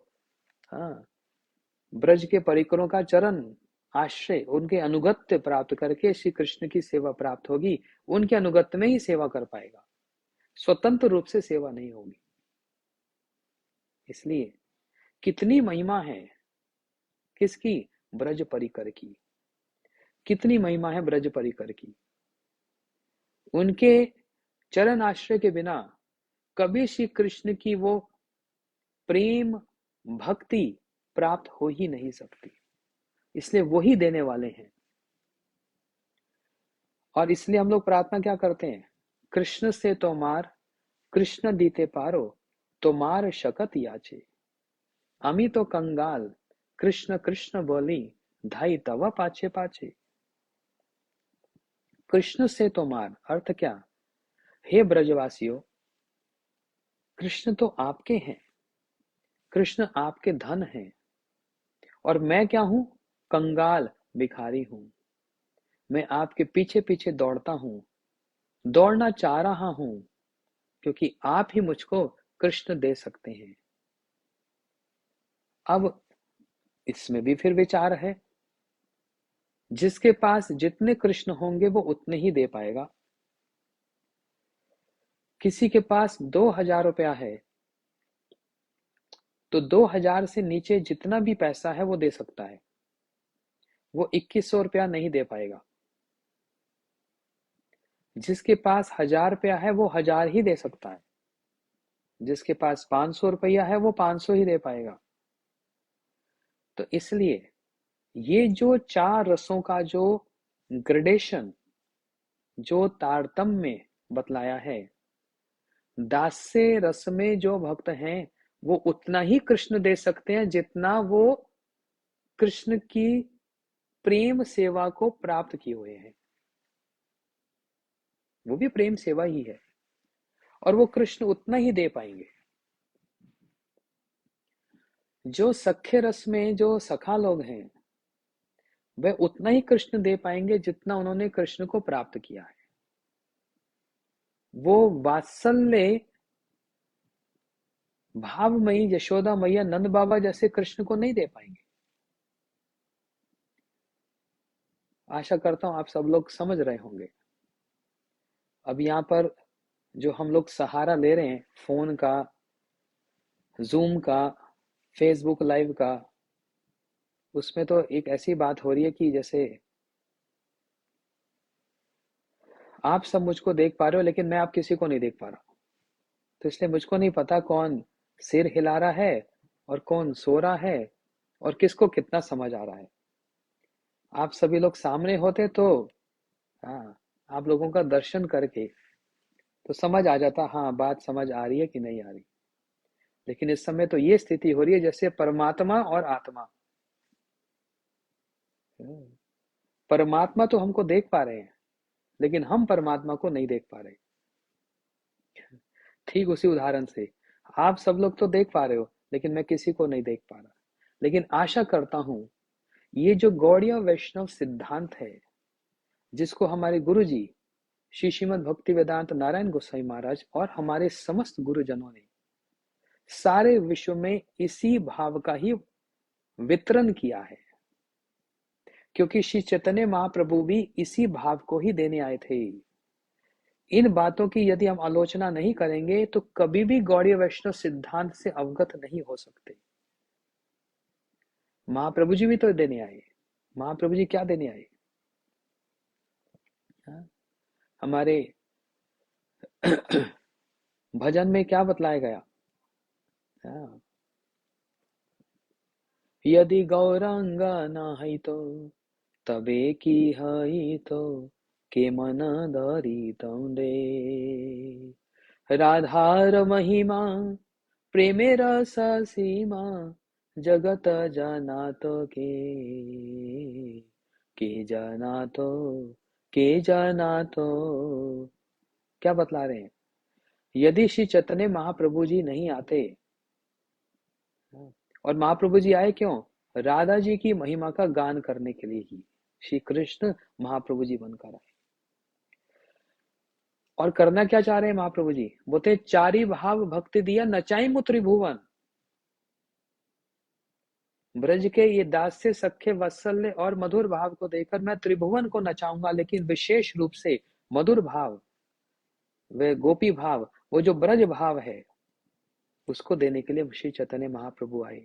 हाँ, ब्रज के परिकरों का चरण आश्रय, उनके अनुगत्य प्राप्त करके श्री कृष्ण की सेवा प्राप्त होगी। उनके अनुगत्य में ही सेवा कर पाएगा, स्वतंत्र रूप से सेवा नहीं होगी। इसलिए कितनी महिमा है किसकी? ब्रज परिकर की। कितनी महिमा है ब्रज परिकर की। उनके चरण आश्रय के बिना कभी श्री कृष्ण की वो प्रेम भक्ति प्राप्त हो ही नहीं सकती, इसलिए वही देने वाले हैं। और इसलिए हम लोग प्रार्थना क्या करते हैं? कृष्ण से तोमार कृष्ण दीते पारो, तोमार शकत याचे, अमी तो कंगाल कृष्ण कृष्ण बोली, धाई तवा पाछे पाछे। कृष्ण से तोमार अर्थ क्या? हे ब्रजवासियों, कृष्ण तो आपके हैं, कृष्ण आपके धन हैं, और मैं क्या हूं? कंगाल, भिखारी हूं। मैं आपके पीछे पीछे दौड़ता हूं, दौड़ना चाह रहा हूं, क्योंकि आप ही मुझको कृष्ण दे सकते हैं। अब इसमें भी फिर विचार है, जिसके पास जितने कृष्ण होंगे वो उतने ही दे पाएगा। किसी के पास 2000 रुपया है तो 2000 से नीचे जितना भी पैसा है वो दे सकता है, वो 2100 रुपया नहीं दे पाएगा। जिसके पास 1000 रुपया है वो 1000 ही दे सकता है, जिसके पास 500 रुपया है वो 500 ही दे पाएगा। तो इसलिए ये जो चार रसों का जो ग्रेडेशन, जो तारतम्य बतलाया है, दास्य रस में जो भक्त हैं वो उतना ही कृष्ण दे सकते हैं जितना वो कृष्ण की प्रेम सेवा को प्राप्त किए हुए हैं। वो भी प्रेम सेवा ही है, और वो कृष्ण उतना ही दे पाएंगे। जो सख्य रस में जो सखा लोग हैं वे उतना ही कृष्ण दे पाएंगे जितना उन्होंने कृष्ण को प्राप्त किया है। वो वात्सल्य भावमयी यशोदा मैया नंद बाबा जैसे कृष्ण को नहीं दे पाएंगे। आशा करता हूं आप सब लोग समझ रहे होंगे। अब यहाँ पर जो हम लोग सहारा ले रहे हैं फोन का, जूम का, फेसबुक लाइव का, उसमें तो एक ऐसी बात हो रही है कि जैसे आप सब मुझको देख पा रहे हो लेकिन मैं आप किसी को नहीं देख पा रहा। तो इसलिए मुझको नहीं पता कौन सिर हिला रहा है और कौन सो रहा है और किसको कितना समझ आ रहा है। आप सभी लोग सामने होते तो हाँ, आप लोगों का दर्शन करके तो समझ आ जाता, हाँ बात समझ आ रही है कि नहीं आ रही। लेकिन इस समय तो ये स्थिति हो रही है जैसे परमात्मा और आत्मा, परमात्मा तो हमको देख पा रहे हैं लेकिन हम परमात्मा को नहीं देख पा रहे। ठीक उसी उदाहरण से आप सब लोग तो देख पा रहे हो लेकिन मैं किसी को नहीं देख पा रहा। लेकिन आशा करता हूं ये जो गौड़ीय वैष्णव सिद्धांत है जिसको हमारे गुरु जी श्री श्रीमद् भक्ति वेदांत नारायण गोसाई महाराज और हमारे समस्त गुरुजनों ने सारे विश्व में इसी भाव का ही वितरण किया है, क्योंकि श्री चैतन्य महाप्रभु भी इसी भाव को ही देने आए थे। इन बातों की यदि हम आलोचना नहीं करेंगे तो कभी भी गौड़ीय वैष्णव सिद्धांत से अवगत नहीं हो सकते। महाप्रभु जी भी तो देने आए। महाप्रभु जी क्या देने आए? हाँ? हमारे भजन में क्या बतलाया गया? हाँ, यदि गौरांग नाही तो तबे की हई तो के मन धरी तौंदे, राधार महिमा प्रेमे रस सीमा जगत जाना तो के जाना तो के जाना तो। क्या बतला रहे हैं? यदि श्री चैतन्य महाप्रभु जी नहीं आते, और महाप्रभु जी आए क्यों? राधा जी की महिमा का गान करने के लिए ही श्री कृष्ण महाप्रभु जी बनकर आए। और करना क्या चाह रहे हैं महाप्रभु जी? बोलते चारी भाव भक्ति दिया नचाई मु त्रिभुवन, ब्रज के ये दास्य सख्य वत्सल्य और मधुर भाव को देकर मैं त्रिभुवन को नचाऊंगा, लेकिन विशेष रूप से मधुर भाव, वे गोपी भाव, वो जो ब्रज भाव है उसको देने के लिए श्री चैतन्य महाप्रभु आए।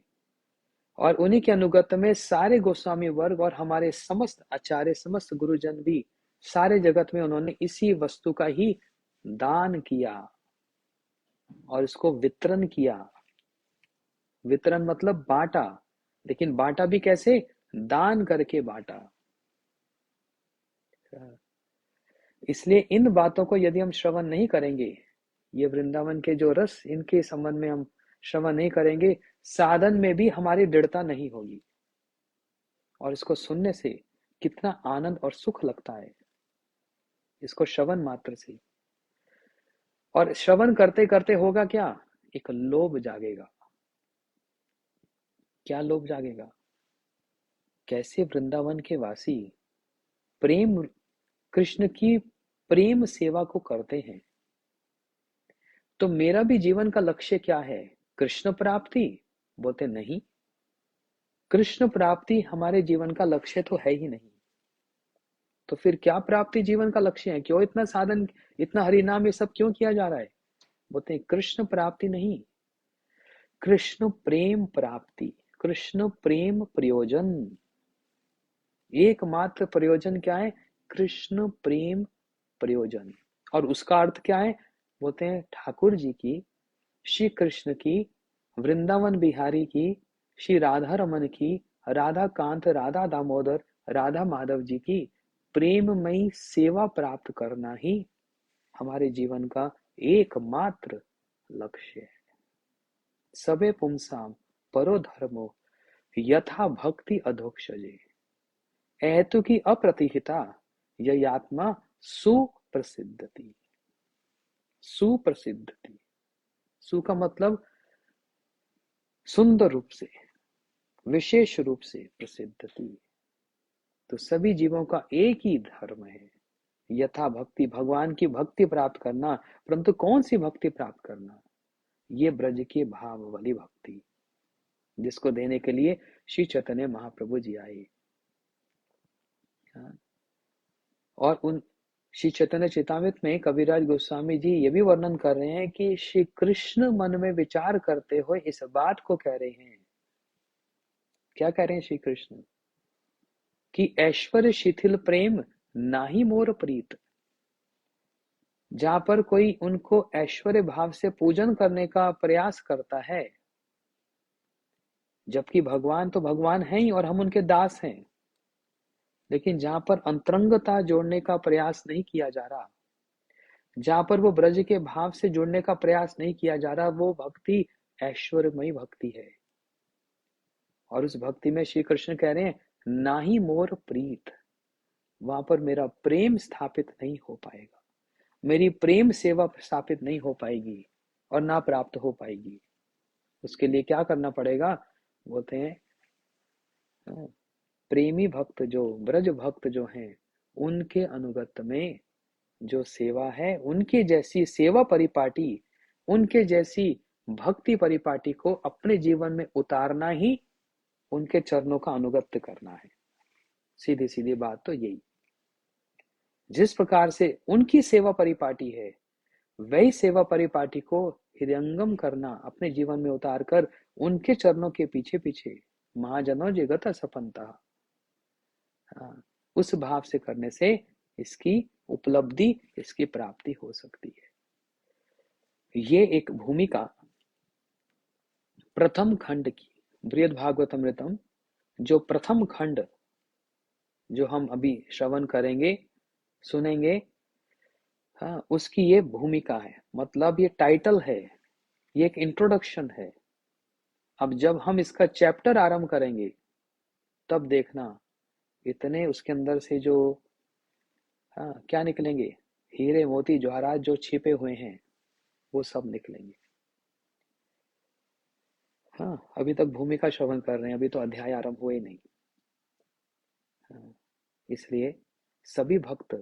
और उन्हीं के अनुगत में सारे गोस्वामी वर्ग और हमारे समस्त आचार्य, समस्त गुरुजन भी सारे जगत में उन्होंने इसी वस्तु का ही दान किया और इसको वितरण किया। वितरण मतलब बांटा, लेकिन बांटा भी कैसे? दान करके बांटा। इसलिए इन बातों को यदि हम श्रवण नहीं करेंगे, ये वृंदावन के जो रस इनके संबंध में हम श्रवण नहीं करेंगे, साधन में भी हमारी दृढ़ता नहीं होगी। और इसको सुनने से कितना आनंद और सुख लगता है, इसको श्रवण मात्र से। और श्रवण करते करते होगा क्या? एक लोभ जागेगा। क्या लोभ जागेगा? कैसे वृंदावन के वासी प्रेम, कृष्ण की प्रेम सेवा को करते हैं, तो मेरा भी जीवन का लक्ष्य क्या है? कृष्ण प्राप्ति? बोलते नहीं, कृष्ण प्राप्ति हमारे जीवन का लक्ष्य तो है ही नहीं। तो फिर क्या प्राप्ति जीवन का लक्ष्य है? क्यों इतना साधन, इतना हरिनाम, ये सब क्यों किया जा रहा है? बोलते कृष्ण प्राप्ति नहीं, कृष्ण प्रेम प्राप्ति, कृष्ण प्रेम प्रयोजन। एकमात्र प्रयोजन क्या है? कृष्ण प्रेम प्रयोजन। और उसका अर्थ क्या है? बोलते हैं ठाकुर जी की, श्री कृष्ण की, वृंदावन बिहारी की, श्री राधा रमन की, राधा कांत, राधा दामोदर, राधा माधव जी की प्रेममयी सेवा प्राप्त करना ही हमारे जीवन का एकमात्र लक्ष्य है। सबे पुंसाम परो धर्मो यथा भक्ति अधोक्षजे, अहेतु की अप्रतिहिता ययात्मा सुप्रसिद्धति। सुप्रसिद्धति, सु का मतलब सुंदर रूप से, विशेष रूप से प्रसिद्धति। तो सभी जीवों का एक ही धर्म है, यथा भक्ति, भगवान की भक्ति प्राप्त करना। परंतु कौन सी भक्ति प्राप्त करना? ये ब्रज की भाव वाली भक्ति, जिसको देने के लिए श्री चैतन्य महाप्रभु जी आए। और उन श्री चैतन्य चेतामृत में कविराज गोस्वामी जी ये भी वर्णन कर रहे हैं कि श्री कृष्ण मन में विचार करते हुए इस बात को कह रहे हैं। क्या कह रहे हैं श्री कृष्ण? कि ऐश्वर्य शिथिल प्रेम नाही मोर प्रीत। जहां पर कोई उनको ऐश्वर्य भाव से पूजन करने का प्रयास करता है, जबकि भगवान तो भगवान हैं ही और हम उनके दास हैं, लेकिन जहां पर अंतरंगता जोड़ने का प्रयास नहीं किया जा रहा, जहां पर वो ब्रज के भाव से जुड़ने का प्रयास नहीं किया जा रहा, वो भक्ति ऐश्वर्यमयी भक्ति है। और उस भक्ति में श्री कृष्ण कह रहे हैं, ना ही मोर प्रीत, वहां पर मेरा प्रेम स्थापित नहीं हो पाएगा, मेरी प्रेम सेवा स्थापित नहीं हो पाएगी और ना प्राप्त हो पाएगी। उसके लिए क्या करना पड़ेगा? बोलते हैं प्रेमी भक्त जो ब्रज भक्त जो हैं, उनके अनुगत्य में जो सेवा है, उनके जैसी सेवा परिपाटी, उनके जैसी भक्ति परिपाटी को अपने जीवन में उतारना ही उनके चरणों का अनुगत्य करना है। सीधी सीधी बात तो यही। जिस प्रकार से उनकी सेवा परिपाटी है, वही सेवा परिपाटी को हृदयंगम करना, अपने जीवन में उतार कर उनके चरणों के पीछे पीछे महाजनों जगत सपनता, उस भाव से करने से इसकी उपलब्धि, इसकी प्राप्ति हो सकती है। ये एक भूमिका प्रथम खंड की, बृहद भागवतमृतम जो प्रथम खंड जो हम अभी श्रवण करेंगे, सुनेंगे, हाँ, उसकी ये भूमिका है। मतलब ये टाइटल है, ये एक इंट्रोडक्शन है। अब जब हम इसका चैप्टर आरंभ करेंगे, तब देखना इतने उसके अंदर से जो क्या निकलेंगे, हीरे मोती जवाहरात जो छिपे हुए हैं, वो सब निकलेंगे। हाँ, अभी तक भूमिका श्रवण कर रहे हैं, अभी तो अध्याय आरंभ हुए नहीं। हाँ, इसलिए सभी भक्त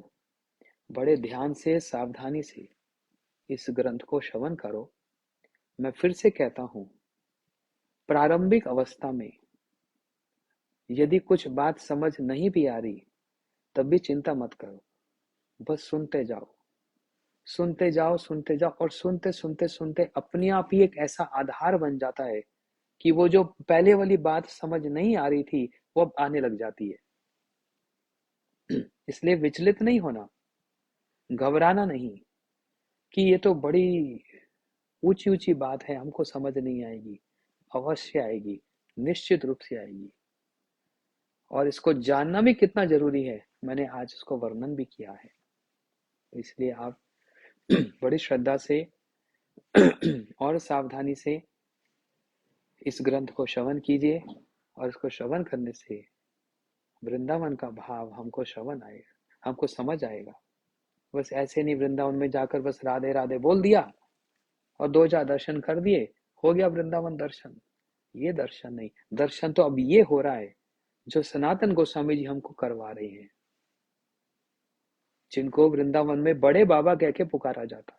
बड़े ध्यान से, सावधानी से इस ग्रंथ को श्रवण करो। मैं फिर से कहता हूं, प्रारंभिक अवस्था में यदि कुछ बात समझ नहीं भी आ रही, तब भी चिंता मत करो, बस सुनते जाओ, सुनते जाओ, सुनते जाओ, और सुनते सुनते सुनते अपने आप ही एक ऐसा आधार बन जाता है कि वो जो पहले वाली बात समझ नहीं आ रही थी, वो अब आने लग जाती है। इसलिए विचलित नहीं होना, घबराना नहीं कि ये तो बड़ी ऊंची ऊंची बात है, हमको समझ नहीं आएगी। अवश्य आएगी, निश्चित रूप से आएगी। और इसको जानना भी कितना जरूरी है, मैंने आज इसको वर्णन भी किया है। इसलिए आप बड़ी श्रद्धा से और सावधानी से इस ग्रंथ को श्रवण कीजिए, और इसको श्रवण करने से वृंदावन का भाव हमको श्रवण आएगा, हमको समझ आएगा। बस ऐसे नहीं वृंदावन में जाकर बस राधे राधे बोल दिया और दो चार दर्शन कर दिए, हो गया वृंदावन दर्शन। ये दर्शन नहीं, दर्शन तो अब ये हो रहा है जो सनातन गोस्वामी जी हमको करवा रहे हैं, जिनको वृंदावन में बड़े बाबा कह के पुकारा जाता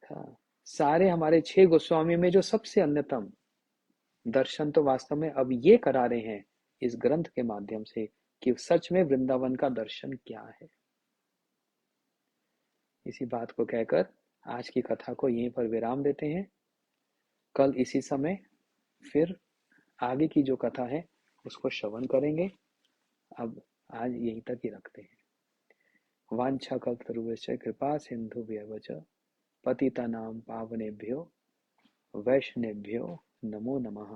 था। सारे हमारे 6 गोस्वामी में जो सबसे अन्यतम दर्शन तो वास्तव में अब ये करा रहे हैं इस ग्रंथ के माध्यम से कि सच में वृंदावन का दर्शन क्या है। इसी बात को कहकर आज की कथा को यहीं पर विराम देते हैं। कल इसी समय फिर आगे की जो कथा है उसको श्रवण करेंगे। अब आज यहीं तक ही रखते हैं। वांछा कल्पतरुश्च कृपा सिंधुभ्येव च पतितानां पावनेभ्यो वैष्णवेभ्यो नमो नमः।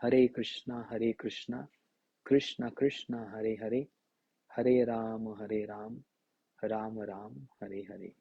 हरे कृष्णा कृष्ण कृष्ण हरे हरे, हरे राम राम राम हरे हरे।